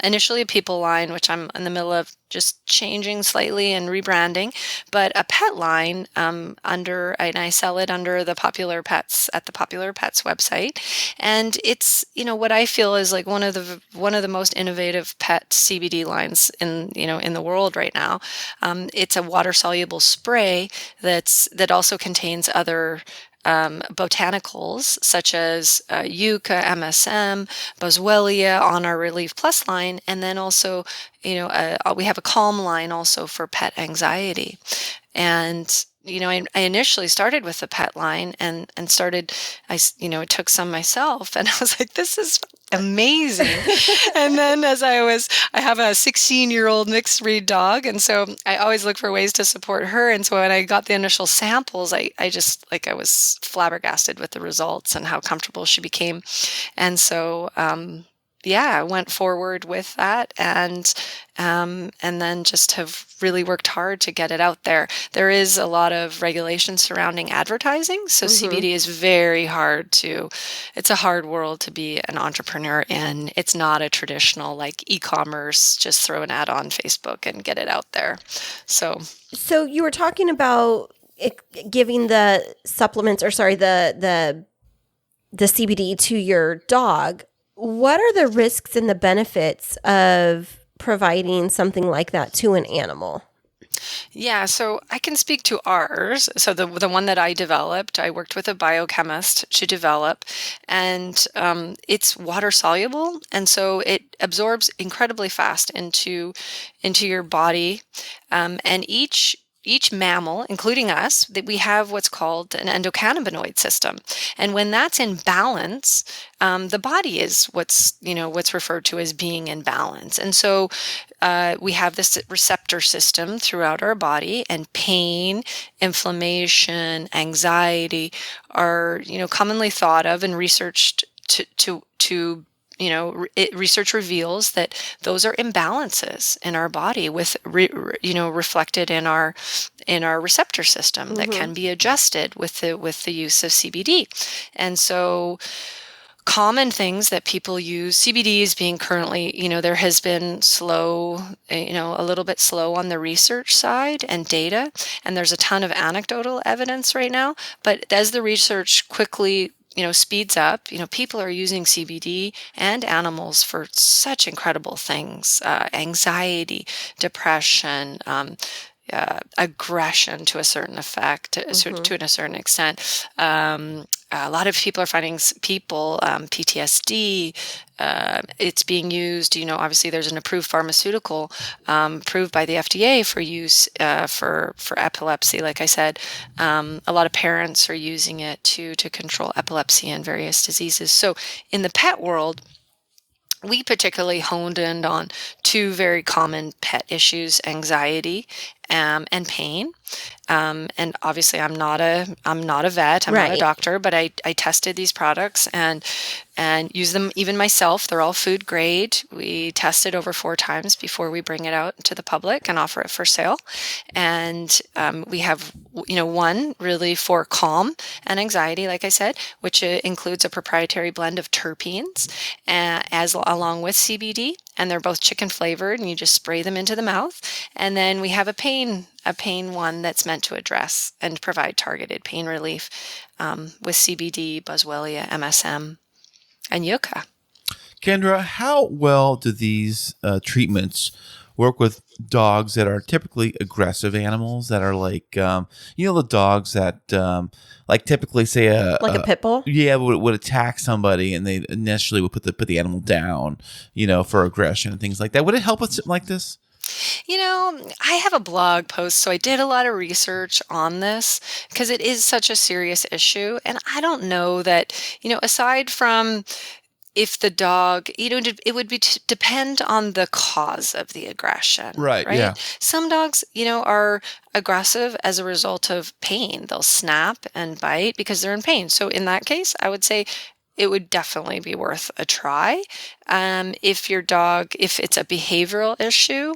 initially a people line, which I'm in the middle of just changing slightly and rebranding, but a pet line and I sell it under the Popular Pets at the Popular Pets website. And it's, what I feel is like one of the most innovative pet CBD lines in the world right now. It's a water soluble spray that also contains other botanicals such as yucca, MSM, boswellia on our Relief Plus line, and then also, we have a Calm line also for pet anxiety. And I initially started with the pet line and took some myself, and I was like, this is amazing. And then I have a 16-year-old mixed breed dog, and so I always look for ways to support her. And so when I got the initial samples, I was flabbergasted with the results and how comfortable she became. And so, I went forward with that, and then just have really worked hard to get it out there. There is a lot of regulation surrounding advertising, so CBD is very hard it's a hard world to be an entrepreneur in. It's not a traditional like e-commerce, just throw an ad on Facebook and get it out there. So you were talking about giving the supplements, or sorry, the CBD to your dog. What are the risks and the benefits of providing something like that to an animal? Yeah, so I can speak to ours. So the one that I developed, I worked with a biochemist to develop, and it's water soluble, and so it absorbs incredibly fast into your body, and each mammal, including us, that we have what's called an endocannabinoid system. And when that's in balance, the body is what's referred to as being in balance. And so we have this receptor system throughout our body, and pain, inflammation, anxiety are, commonly thought of and researched research reveals that those are imbalances in our body with, reflected in our receptor system that can be adjusted with the use of CBD. And so common things that people use, CBD is being currently, there has been slow, a little bit slow on the research side and data, and there's a ton of anecdotal evidence right now. But as the research quickly speeds up, people are using CBD and animals for such incredible things, anxiety, depression, aggression to a certain effect, to a certain extent. A lot of people are finding PTSD. It's being used, obviously there's an approved pharmaceutical approved by the FDA for use for epilepsy. Like I said, a lot of parents are using it to control epilepsy and various diseases. So in the pet world, we particularly honed in on two very common pet issues: anxiety and pain. And obviously, I'm not a vet. I'm not a doctor, but I tested these products and use them even myself. They're all food grade. We test it over 4 times before we bring it out to the public and offer it for sale. And we have, one really for calm and anxiety, like I said, which includes a proprietary blend of terpenes along with CBD. And they're both chicken flavored, and you just spray them into the mouth. And then we have a pain one that's meant to address and provide targeted pain relief with CBD, boswellia, MSM, and yucca. Kendra, how well do these treatments work with dogs that are typically aggressive animals, that are like, the dogs that typically say a pit bull? Yeah, would attack somebody, and they initially would put the animal down, for aggression and things like that. Would it help with something like this? I have a blog post, so I did a lot of research on this because it is such a serious issue. And I don't know that, aside from if the dog, it would depend on the cause of the aggression. Right? Yeah. Some dogs, are aggressive as a result of pain. They'll snap and bite because they're in pain. So in that case, I would say it would definitely be worth a try. If it's a behavioral issue,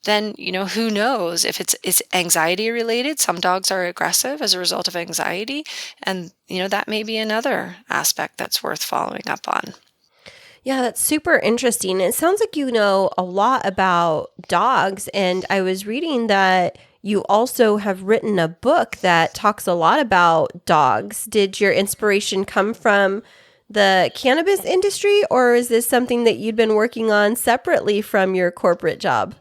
then, who knows if it's anxiety related. Some dogs are aggressive as a result of anxiety. And, that may be another aspect that's worth following up on. Yeah, that's super interesting. It sounds like you know a lot about dogs. And I was reading that you also have written a book that talks a lot about dogs. Did your inspiration come from the cannabis industry, or is this something that you'd been working on separately from your corporate job?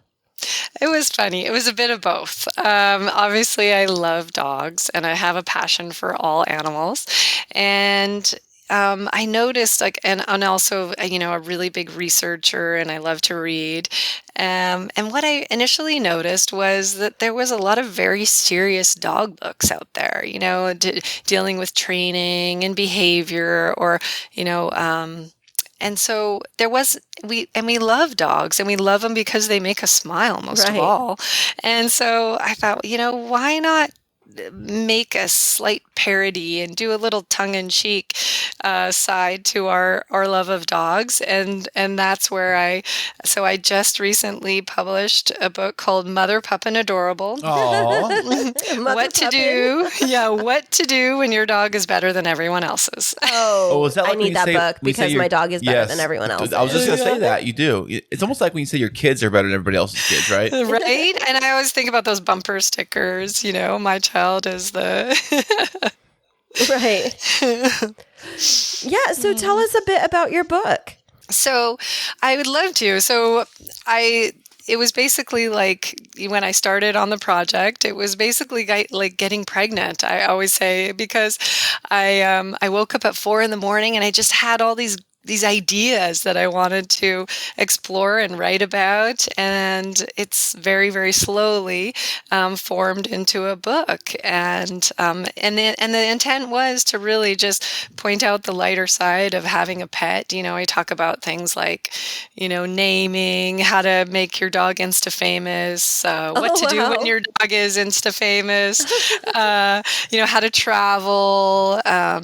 It was funny. It was a bit of both. Obviously, I love dogs and I have a passion for all animals. And I noticed, like, and also, a really big researcher, and I love to read. And what I initially noticed was that there was a lot of very serious dog books out there, dealing with training and behavior, or, and so we love dogs, and we love them because they make us smile most of all. And so I thought, why not make a slight parody and do a little tongue-in-cheek side to our love of dogs, and that's where I just recently published a book called Motherpuppin Adorable. What to do when your dog is better than everyone else's. Was that like I need that book because my dog is better than everyone else. I was just gonna say that you do. It's almost like when you say your kids are better than everybody else's kids, right? Right. And I always think about those bumper stickers. My child is the right. Yeah. So tell us a bit about your book. So I would love to. It was basically like when I started on the project, it was basically like getting pregnant, I always say, because I woke up at 4 a.m. and I just had all these ideas that I wanted to explore and write about, and it's very, very slowly formed into a book. And the intent was to really just point out the lighter side of having a pet. I talk about things like, naming, how to make your dog Insta famous, what to do when your dog is Insta famous, how to travel,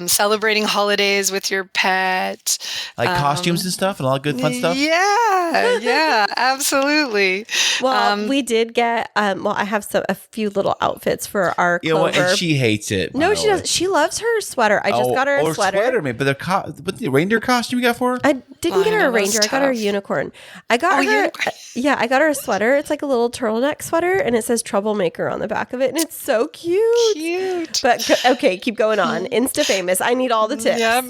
celebrating holidays with your pet. Like costumes and stuff and all that good fun stuff? Yeah, absolutely. Well, we did get, I have a few little outfits for our Clover. And she hates it. No, she doesn't. She loves her sweater. I just got her a sweater. But the reindeer costume you got for her? I didn't get her a reindeer. I got her a unicorn. I got her a sweater. It's like a little turtleneck sweater, and it says Troublemaker on the back of it, and it's so cute. But okay, keep going on. Insta famous. I need all the tips. Yeah.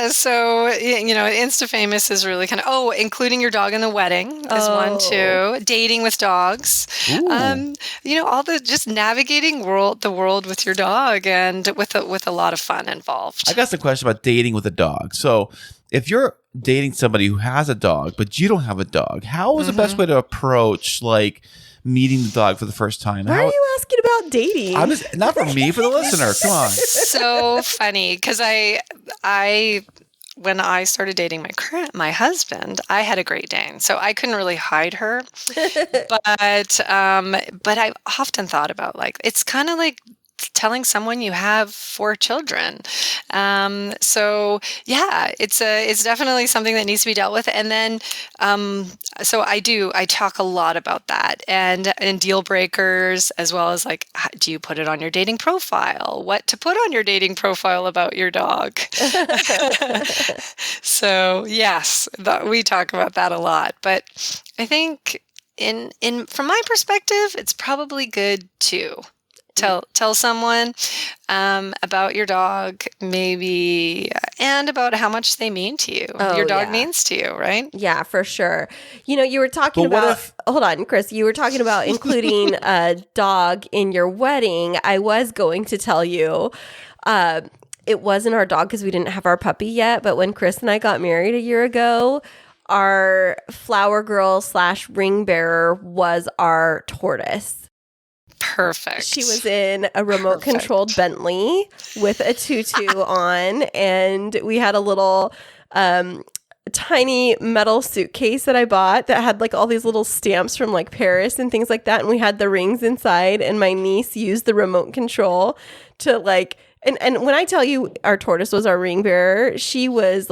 So, Insta famous is really kind of, including your dog in the wedding is one too. Dating with dogs. All the just navigating the world with your dog, and with a lot of fun involved. I got some question about dating with a dog. So if you're dating somebody who has a dog, but you don't have a dog, how is the best way to approach meeting the dog for the first time? Why are you asking about dating? Not for me, for the listener. Come on. So funny, because when I started dating my husband, I had a Great Dane, so I couldn't really hide her. But I often thought about it's kind of like telling someone you have 4 children. So yeah, it's definitely something that needs to be dealt with. And then, so I talk a lot about that and deal breakers, as well as do you put it on your dating profile? What to put on your dating profile about your dog? So yes, we talk about that a lot, but I think from my perspective, it's probably good to tell someone about your dog, maybe, and about how much they mean to you. Your dog means to you, right? Yeah, for sure. You were talking about, hold on, Chris, you were talking about including a dog in your wedding. I was going to tell you, it wasn't our dog because we didn't have our puppy yet, but when Chris and I got married a year ago, our flower girl / ring bearer was our tortoise. Perfect. She was in a remote controlled Bentley with a tutu on, and we had a little tiny metal suitcase that I bought that had all these little stamps from Paris and things like that, and we had the rings inside, and my niece used the remote control to and when I tell you our tortoise was our ring bearer, she was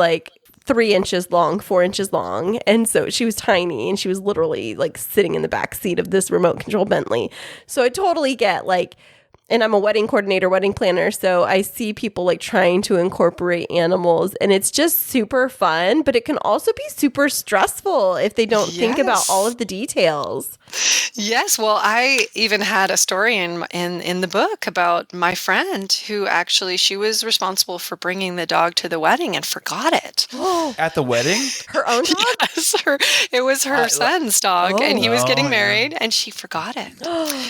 3 inches long, 4 inches long. And so she was tiny, and she was literally sitting in the back seat of this remote control Bentley. So I totally get and I'm a wedding coordinator, wedding planner, so I see people like trying to incorporate animals, and it's just super fun, but it can also be super stressful if they don't think about all of the details. Yes. Well, I even had a story in the book about my friend who actually, she was responsible for bringing the dog to the wedding and forgot it. At the wedding? Her own dog? Yes, it was her son's dog, and he was getting married, and she forgot it.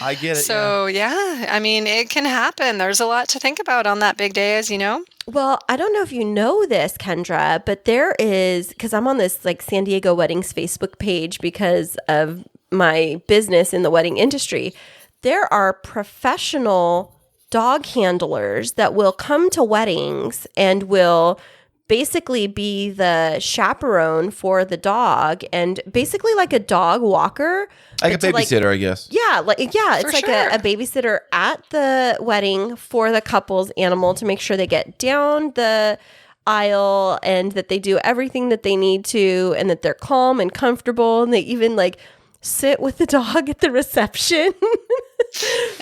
I get it. So, I mean, it can happen. There's a lot to think about on that big day, as you know. Well, I don't know if you know this, Kendra, but there is, because I'm on this like San Diego Weddings Facebook page because of my business in the wedding industry. There are professional dog handlers that will come to weddings and will basically be the chaperone for the dog, and basically like a dog walker. Like a babysitter, I guess. Yeah, it's like a babysitter at the wedding for the couple's animal to make sure they get down the aisle and that they do everything that they need to, and that they're calm and comfortable, and they even like sit with the dog at the reception.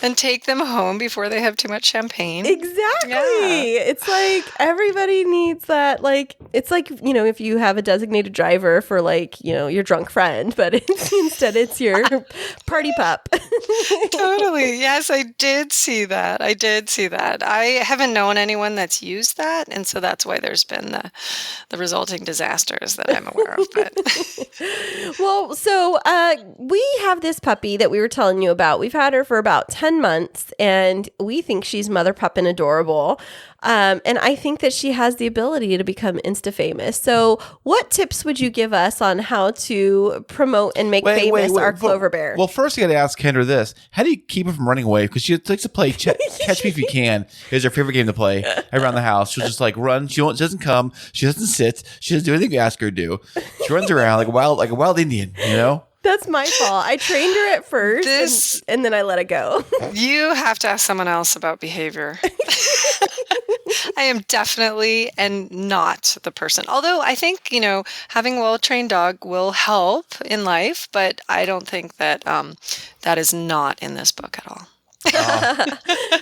And take them home before they have too much champagne. Exactly. Yeah. It's like everybody needs that. Like, it's like, if you have a designated driver for like, your drunk friend, but instead it's your party pup. Totally. Yes, I did see that. I haven't known anyone that's used that. And so that's why there's been the resulting disasters that I'm aware of. But. Well, so we have this puppy that we were telling you about. We've had her for about 10 months, and we think she's Motherpuppin Adorable. And I think that she has the ability to become Insta-famous. So what tips would you give us on how to promote and make famous our Clover Bear? Well, first you got to ask Kendra this. How do you keep her from running away? Because she likes to play Catch Me If You Can. Is her favorite game to play around the house. She'll just like run. She doesn't come. She doesn't sit. She doesn't do anything you ask her to do. She runs around like a wild Indian, That's my fault. I trained her at first, and then I let it go. You have to ask someone else about behavior. I am definitely not the person. Although I think, having a well-trained dog will help in life, but I don't think that that is not in this book at all.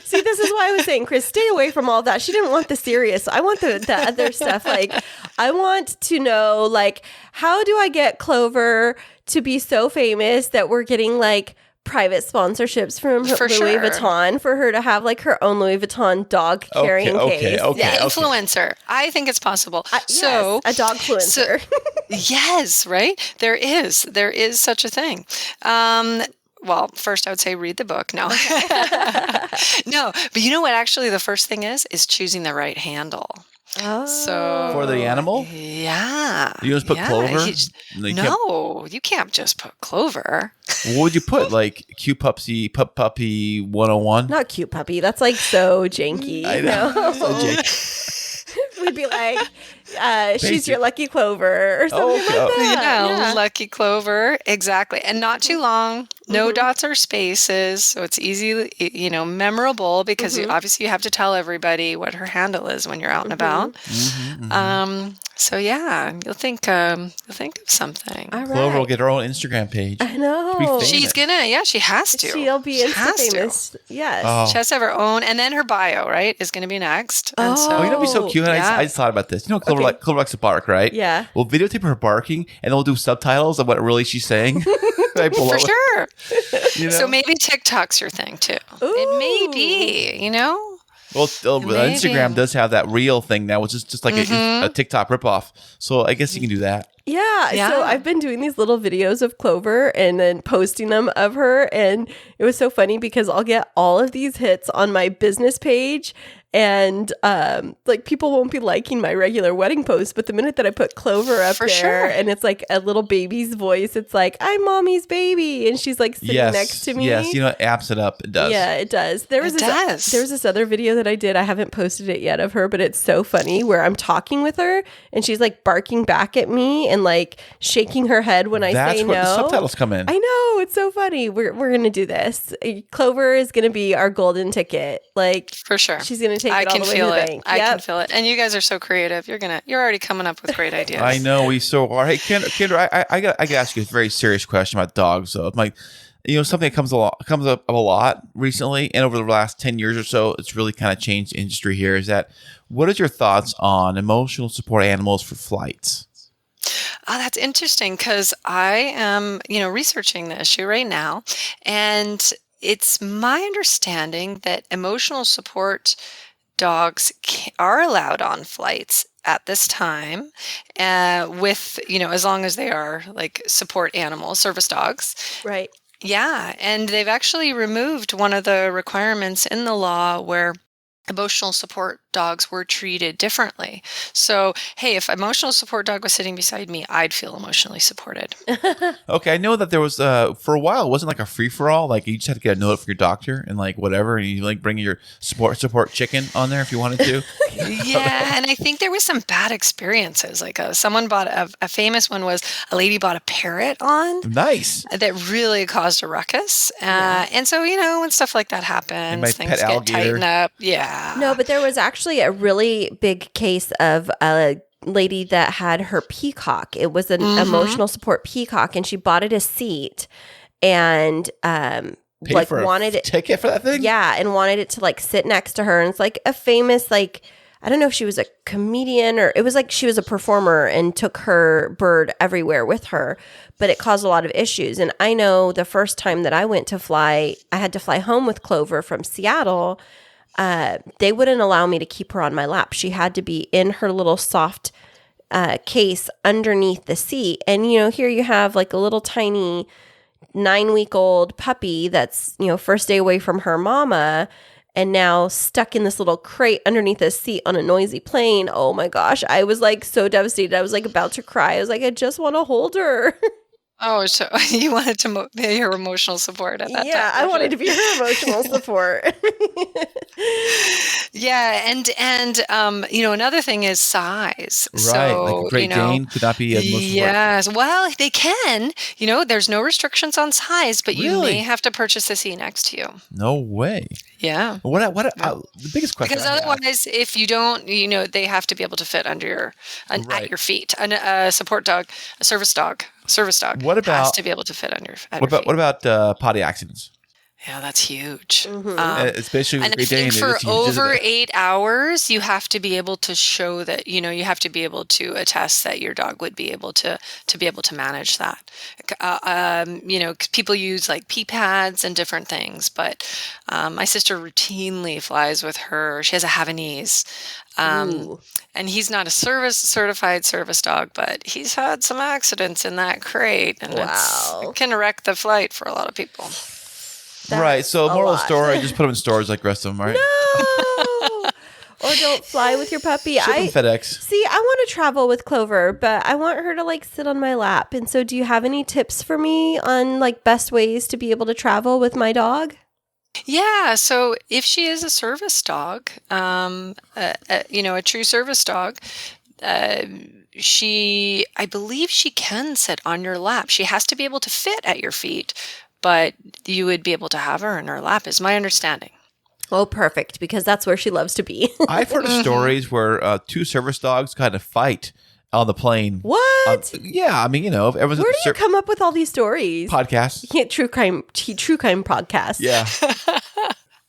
See, this is why I was saying, Chris, stay away from all that. She didn't want the serious. I want the other stuff. Like, I want to know, like, how do I get Clover to be so famous that we're getting like private sponsorships from Louis Vuitton for her to have like her own Louis Vuitton dog carrying case. Influencer. I think it's possible. Yes, a dog influencer. Yes, right? There is such a thing. Well, first I would say read the book. No. No, but you know what actually the first thing is choosing the right handle. Oh. So for the animal? Yeah. You just put Clover? You can't just put Clover. What would you put? Like cute puppy 101? Not cute puppy. That's like so janky. I know. So janky. We'd be like, she's your lucky Clover or something like that. Yeah, lucky Clover. Exactly. And not too long. No dots or spaces. So it's easy, memorable because you have to tell everybody what her handle is when you're out and about. So yeah, you'll think of something. All right. Clover will get her own Instagram page. I know. She's gonna, she has to. She'll be Insta-famous. Yes. Oh. She has to have her own, and then her bio, right, is gonna be next. And Oh. so, That'd be so cute. Yeah. I just thought about this. Clover likes to bark, right? Yeah. We'll videotape her barking, and then we'll do subtitles of what really she's saying. For sure. So maybe TikTok's your thing too. Ooh. It may be, Well, Instagram does have that reel thing now, which is just like a TikTok ripoff. So I guess you can do that. Yeah. So I've been doing these little videos of Clover and then posting them of her. And it was so funny because I'll get all of these hits on my business page. And like people won't be liking my regular wedding post, but the minute that I put Clover up there and it's like a little baby's voice, it's like, I'm mommy's baby. And she's like sitting next to me. Yes, it amps it up. It does. Yeah, it does. There was this other video that I did. I haven't posted it yet of her, but it's so funny where I'm talking with her and she's like barking back at me and like shaking her head when I say no. That's where the subtitles come in. I know. It's so funny. We're going to do this. Clover is going to be our golden ticket. Like, for sure. She's going to take it all the way feel to the it. bank. I can feel it. And you guys are so creative. You're already coming up with great ideas. I know we so are. Hey, Kendra, I got to ask you a very serious question about dogs. Though, something that comes up a lot recently, and over the last 10 years or so, it's really kind of changed the industry here. Is that what is your thoughts on emotional support animals for flights? Oh, that's interesting because I am, researching the issue right now, and it's my understanding that emotional support dogs are allowed on flights at this time, with, as long as they are like support animals, service dogs. Right. Yeah, and they've actually removed one of the requirements in the law where emotional support dogs were treated differently. So, hey, if emotional support dog was sitting beside me, I'd feel emotionally supported. Okay, I know that there was for a while it wasn't like a free for all. Like you just had to get a note from your doctor and like whatever, and you like bring your support chicken on there if you wanted to. Yeah, and I think there was some bad experiences. Like someone bought a famous one was a lady bought a parrot on. Nice. That really caused a ruckus. And so, when stuff like that happens, things get tightened up. Yeah. No, but there was actually a really big case of a lady that had her peacock. It was an emotional support peacock, and she bought it a seat and Paid for wanted a ticket for that thing? Yeah, and wanted it to like sit next to her. And it's like a famous, like, I don't know if she was a comedian or it was like she was a performer and took her bird everywhere with her, but it caused a lot of issues. And I know the first time that I went to fly, I had to fly home with Clover from Seattle. They wouldn't allow me to keep her on my lap. She had to be in her little soft case underneath the seat. And, here you have like a little tiny 9-week-old puppy that's, first day away from her mama and now stuck in this little crate underneath a seat on a noisy plane. Oh my gosh. I was like so devastated. I was like about to cry. I was like, I just want to hold her. Oh, so you wanted to be her emotional support at that time. Yeah, I wanted to be her emotional support. Yeah, and another thing is size. Right, So, like a Great Dane could not be emotional support. Yes, well, they can. There's no restrictions on size, but you Really? may have to purchase the seat next to you. No way. Yeah. The biggest question Because I have- otherwise, if you don't, they have to be able to fit under at Right. your feet. A support dog, a service dog What has about- to be able to fit under at What your about feet. what about potty accidents? Yeah, that's huge. Especially with And I Great Dane. think for it's huge, isn't over it? 8 hours, you have to be able to show that, you have to be able to attest that your dog would be able to be able to manage that. 'Cause people use like pee pads and different things, but my sister routinely flies with her. She has a Havanese. And he's not a certified service dog, but he's had some accidents in that crate, and it can wreck the flight for a lot of people. Right. So, moral of the lot. story: just put them in storage like the rest of them, right? No! Or don't fly with your puppy. Ship them FedEx. See, I want to travel with Clover, but I want her to like sit on my lap. And so, do you have any tips for me on like best ways to be able to travel with my dog? Yeah, so if she is a service dog, a true service dog, I believe she can sit on your lap. She has to be able to fit at your feet, but you would be able to have her in her lap, is my understanding. Oh, perfect, because that's where she loves to be. I've heard of stories where two service dogs kind of fight on the plane. What? Yeah, I mean, if everyone's Where do you come up with all these stories? Podcasts. Yeah, true crime podcast. Yeah.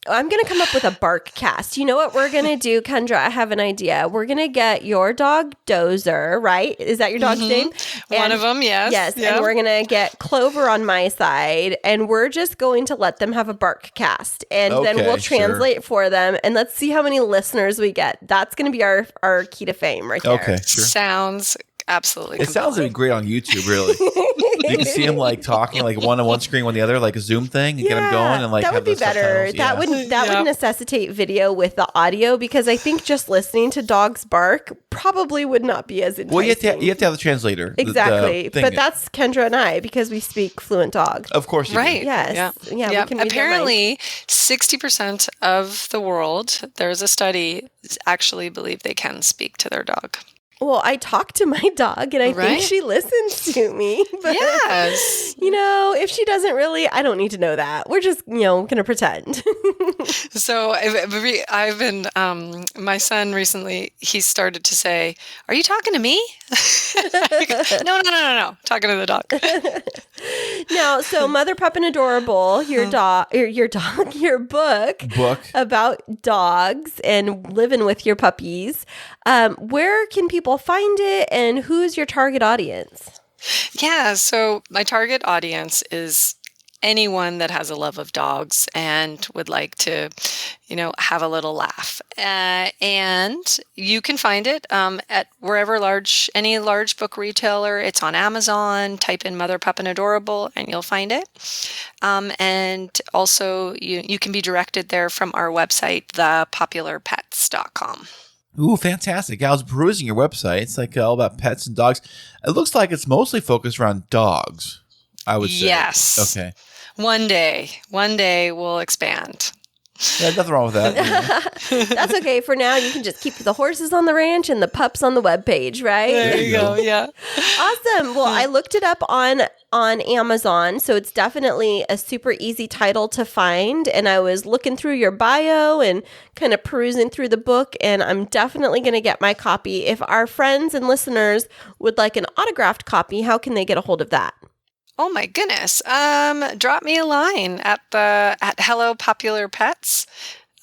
I'm going to come up with a bark cast. You know what we're going to do, Kendra? I have an idea. We're going to get your dog Dozer, right? Is that your dog's name? One of them, yes. Yes, Yep. and we're going to get Clover on my side, and we're just going to let them have a bark cast, and then Okay, we'll sure. translate for them, and let's see how many listeners we get. That's going to be our key to fame right there. Okay, sure. Sounds absolutely It sounds like great on YouTube, really. You can see them like talking, like one on one screen, one on the other, like a Zoom thing, and get them going, and like that have would be the better. subtitles. That would necessitate video with the audio, because I think just listening to dogs bark probably would not be as enticing. Well, you have to have the translator. Exactly, the thing. but that's Kendra and I, because we speak fluent dog. Of course, you do. right. Yes. Yeah, we can read the Apparently, 60% of the world, there's a study, actually believe they can speak to their dog. Well, I talk to my dog and I think she listens to me. But, yes. If she doesn't really, I don't need to know that. We're just, going to pretend. So I've been, my son recently, he started to say, "Are you talking to me?" No. Talking to the dog. Now, so Motherpuppin Adorable, your book about dogs and living with your puppies. Where can people find it, and who's your target audience? Yeah, so my target audience is anyone that has a love of dogs and would like to, have a little laugh. And you can find it at wherever any large book retailer. It's on Amazon. Type in Motherpuppin Adorable and you'll find it. And also you can be directed there from our website, thepopularpets.com. Ooh, fantastic. I was perusing your website. It's like all about pets and dogs. It looks like it's mostly focused around dogs, I would say. Yes. Okay. One day we'll expand. Yeah, nothing wrong with that. That's okay. For now, you can just keep the horses on the ranch and the pups on the webpage, right? There you go. Yeah. Awesome. Well, I looked it up on Amazon, so it's definitely a super easy title to find. And I was looking through your bio and kind of perusing through the book, and I'm definitely going to get my copy. If our friends and listeners would like an autographed copy, how can they get a hold of that? Oh my goodness. Drop me a line at hellopopularpets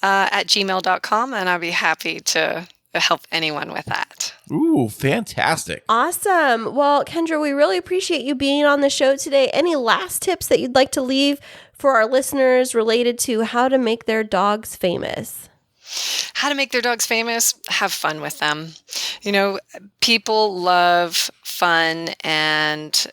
at gmail.com, and I'll be happy to help anyone with that. Ooh, fantastic. Awesome. Well, Kendra, we really appreciate you being on the show today. Any last tips that you'd like to leave for our listeners related to how to make their dogs famous? How to make their dogs famous? Have fun with them. People love fun, and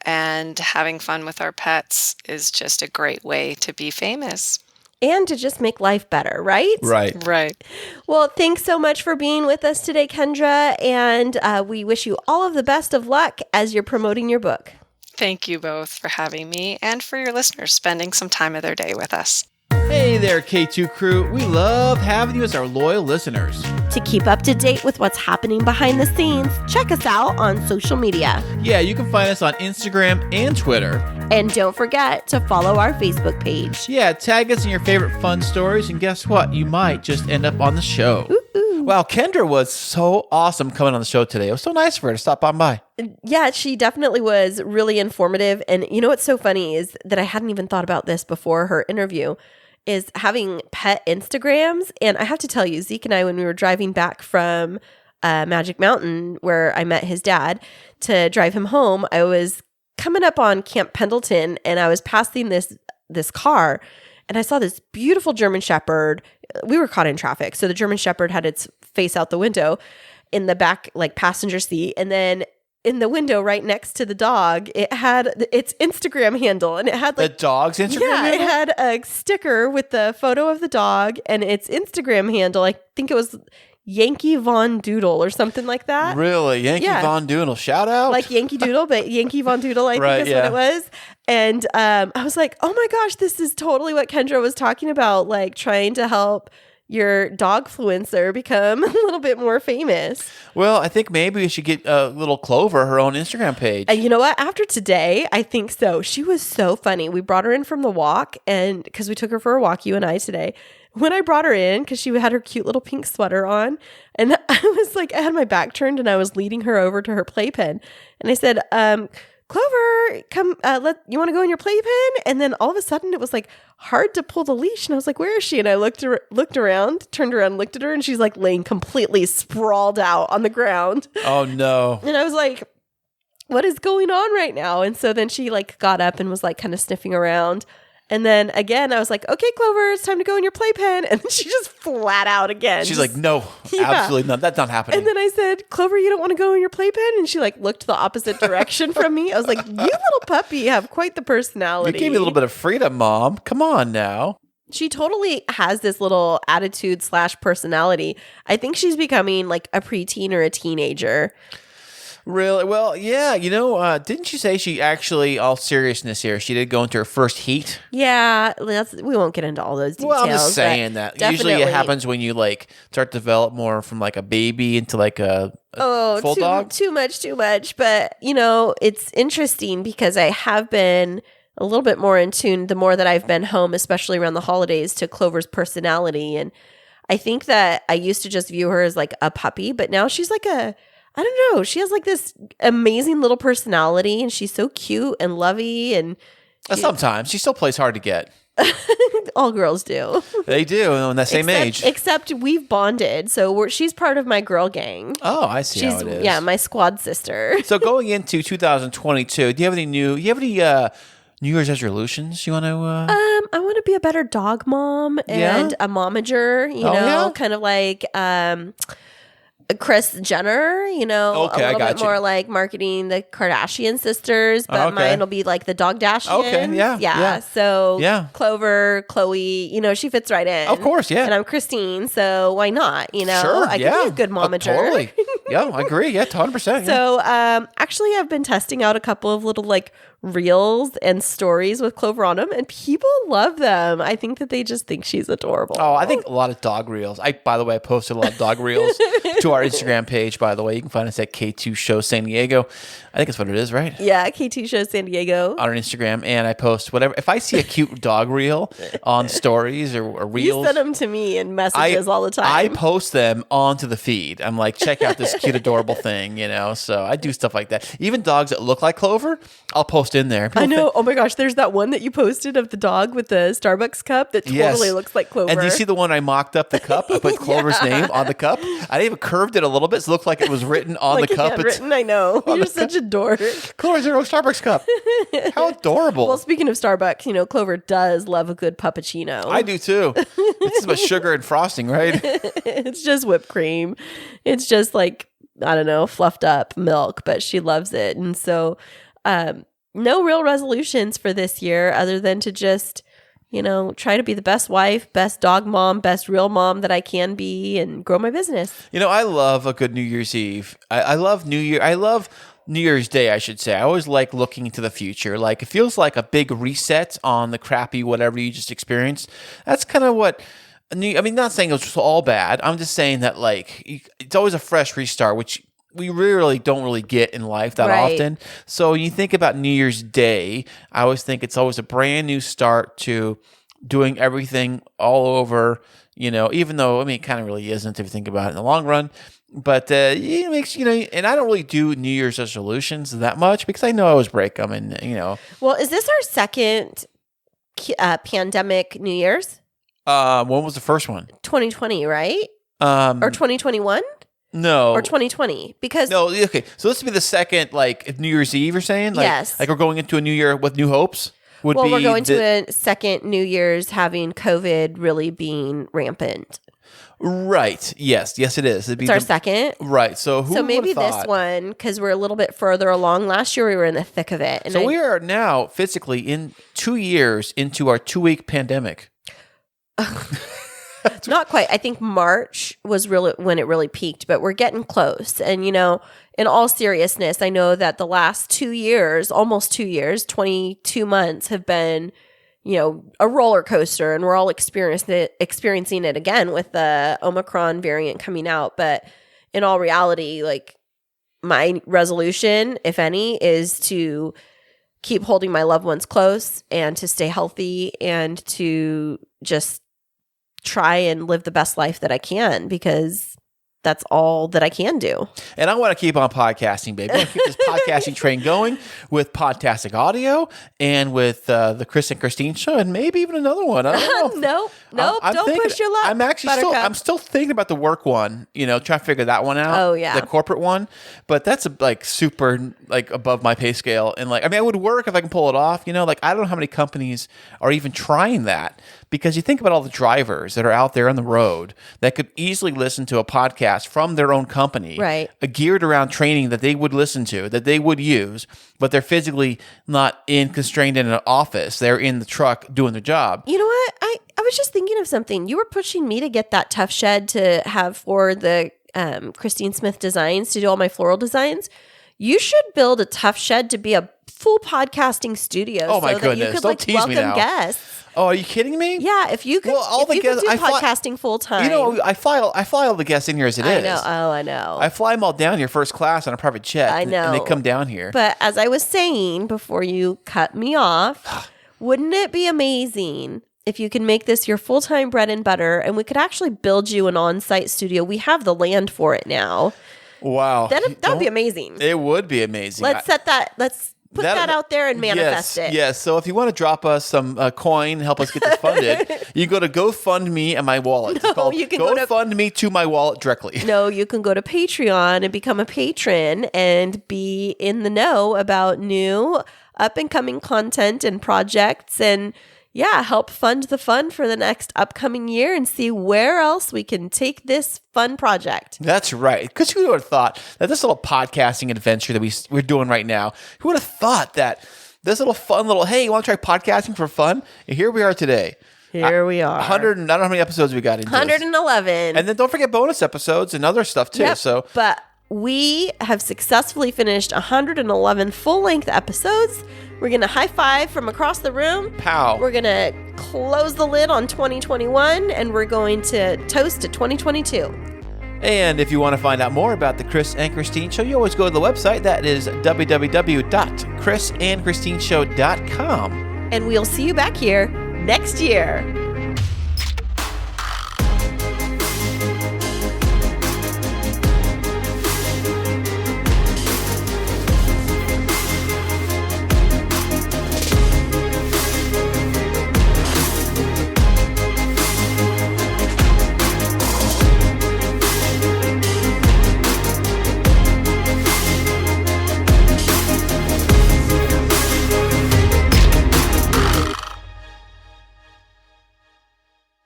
having fun with our pets is just a great way to be famous. And to just make life better, right? Right. Well, thanks so much for being with us today, Kendra. And we wish you all of the best of luck as you're promoting your book. Thank you both for having me and for your listeners spending some time of their day with us. Hey there, K2 crew. We love having you as our loyal listeners. To keep up to date with what's happening behind the scenes, check us out on social media. Yeah, you can find us on Instagram and Twitter. And don't forget to follow our Facebook page. Yeah, tag us in your favorite fun stories, and guess what? You might just end up on the show. Ooh. Wow, Kendra was so awesome coming on the show today. It was so nice for her to stop on by. Yeah, she definitely was really informative. And what's so funny is that I hadn't even thought about this before her interview, is having pet Instagrams. And I have to tell you, Zeke and I, when we were driving back from Magic Mountain, where I met his dad, to drive him home, I was coming up on Camp Pendleton, and I was passing this car, and I saw this beautiful German Shepherd. We were caught in traffic, so the German Shepherd had its face out the window in the back, like, passenger seat, and then in the window right next to the dog, it had its Instagram handle, and it had the dog's Instagram handle? It had a sticker with the photo of the dog and its Instagram handle. I think it was Yankee Von Doodle or something like that. Really? Yankee Von Doodle. Shout out. Like Yankee Doodle, but Yankee Von Doodle, I think is what it was. And I was like, oh my gosh, this is totally what Kendra was talking about, like trying to help your dogfluencer become a little bit more famous. Well, I think maybe we should get little Clover her own Instagram page. And you know what? After today, I think so. She was so funny. We brought her in from the walk, and because we took her for a walk, you and I today. When I brought her in, because she had her cute little pink sweater on, and I was like, I had my back turned, and I was leading her over to her playpen, and I said, Clover, come, you want to go in your playpen? And then all of a sudden it was like hard to pull the leash. And I was like, where is she? And I looked around, turned around, looked at her, and she's like laying completely sprawled out on the ground. Oh no. And I was like, what is going on right now? And so then she like got up and was like kind of sniffing around. And then again, I was like, okay, Clover, it's time to go in your playpen. And then she just flat out again. She's like, no, absolutely not. That's not happening. And then I said, Clover, you don't want to go in your playpen? And she like looked the opposite direction from me. I was like, you little puppy have quite the personality. You gave me a little bit of freedom, Mom. Come on now. She totally has this little attitude / personality. I think she's becoming like a preteen or a teenager. Really? Well, yeah. Didn't you say she actually, all seriousness here, she did go into her first heat? Yeah. We won't get into all those details. Well, I'm just saying that. Usually it happens when you like start to develop more from like a baby into like a full dog? Too much. But, it's interesting because I have been a little bit more in tune the more that I've been home, especially around the holidays, to Clover's personality. And I think that I used to just view her as like a puppy, but now she's like I don't know. She has like this amazing little personality and she's so cute and lovey. And sometimes she still plays hard to get. All girls do. They do in that same age. Except we've bonded. So she's part of my girl gang. Oh, I see how it is. Yeah, my squad sister. So going into 2022, do you have any New Year's resolutions you want to? I want to be a better dog mom and a momager, kind of like Kris Jenner, a little bit more like marketing the Kardashian sisters, but mine will be like the Dogdashians. Okay, yeah. So Clover, Chloe, she fits right in. Of course, yeah. And I'm Christine, so why not? Sure, I could be a good momager. Totally. Yeah, I agree. Yeah, 100%. So, actually, I've been testing out a couple of little like reels and stories with Clover on them, and people love them. I think that they just think she's adorable. Oh, I think a lot of dog reels. By the way, I posted a lot of dog reels to our Instagram page, by the way. You can find us at K2 Show San Diego. I think that's what it is, right? Yeah, K2 Show San Diego. On our Instagram, and I post whatever. If I see a cute dog reel on stories or reels. You send them to me in messages all the time. I post them onto the feed. I'm like, check out this cute, adorable thing, so I do stuff like that. Even dogs that look like Clover, I'll post in there. People I know. Oh my gosh, there's that one that you posted of the dog with the Starbucks cup that totally looks like Clover. And do you see the one I mocked up the cup? I put Clover's name on the cup. I even curved it a little bit so it looked like it was written on the cup. Written, I know. You're such a dork. Clover's her own Starbucks cup. How adorable. Well, speaking of Starbucks, Clover does love a good puppuccino. I do too. It's about sugar and frosting, right? It's just whipped cream. It's just like, I don't know, fluffed up milk, but she loves it. And so, no real resolutions for this year other than to just, try to be the best wife, best dog mom, best real mom that I can be and grow my business. I love a good New Year's Eve. I love New Year. I love New Year's Day, I should say. I always like looking into the future. Like, it feels like a big reset on the crappy whatever you just experienced. That's kind of what... not saying it was all bad. I'm just saying that, like, it's always a fresh restart, which we really don't really get in life that often. So you think about New Year's Day, I always think it's always a brand new start to doing everything all over, even though, it kind of really isn't if you think about it in the long run. But it makes, and I don't really do New Year's resolutions that much because I know I always break them and, Well, is this our second pandemic New Year's? When was the first one? 2020, right? Or 2021? No. Or 2020? Because no, okay. So this would be the second, like, New Year's Eve, you're saying? Like, yes. Like we're going into a new year with new hopes? We're going to a second New Year's having COVID really being rampant. Right. Yes, it is. It's our second. Right. So maybe this one, because we're a little bit further along. Last year we were in the thick of it. And we are now physically in 2 years into our 2-week pandemic. Not quite. I think March was really when it really peaked, but we're getting close. And, in all seriousness, I know that the last 2 years, almost 2 years, 22 months have been, a roller coaster, and we're all experiencing it again with the Omicron variant coming out. But in all reality, like, my resolution, if any, is to keep holding my loved ones close and to stay healthy and to just try and live the best life that I can, because that's all that I can do. And I want to keep on podcasting, baby. I want to keep this podcasting train going with Podcastic Audio and with the Chris and Christine show, and maybe even another one. I don't know. Nope. Don't push your luck. I'm actually still thinking about the work one, trying to figure that one out. Oh, yeah. The corporate one. But that's super above my pay scale. And it would work if I can pull it off. I don't know how many companies are even trying that. Because you think about all the drivers that are out there on the road that could easily listen to a podcast from their own company, right? Geared around training that they would listen to, that they would use, but they're physically not constrained in an office. They're in the truck doing their job. You know what? I was just thinking of something. You were pushing me to get that tough shed to have for the Christine Smith Designs to do all my floral designs. You should build a tough shed to be a full podcasting studio. Oh my goodness! You could Don't tease me now. Guests. Oh, are you kidding me? Yeah, if you could, Well, if you could do podcasting full time. You know, I fly all the guests in here as it is. I know. Oh, I know. I fly them all down here first class on a private jet. I know. And they come down here. But as I was saying before you cut me off, wouldn't it be amazing if you can make this your full-time bread and butter, and we could actually build you an on-site studio? We have the land for it now. Wow. That would be amazing. It would be amazing. Let's put that out there and manifest it. Yes. So if you want to drop us some coin, help us get this funded, you go to GoFundMe and my wallet. It's called you can GoFundMe to my wallet directly. No, you can go to Patreon and become a patron and be in the know about new up and coming content and projects, and help fund the fund for the next upcoming year and see where else we can take this fun project. That's right. Because who would have thought that this little podcasting adventure that we're doing right now, who would have thought that this little fun hey, you want to try podcasting for fun? And here we are today. Here we are. 100, I don't know how many episodes we got into. 111. And then don't forget bonus episodes and other stuff too. Yep, so, but we have successfully finished 111 full-length episodes. We're going to high five from across the room. Pow. We're going to close the lid on 2021, and we're going to toast to 2022. And if you want to find out more about the Chris and Christine Show, you always go to the website. That is www.chrisandchristineshow.com. And we'll see you back here next year.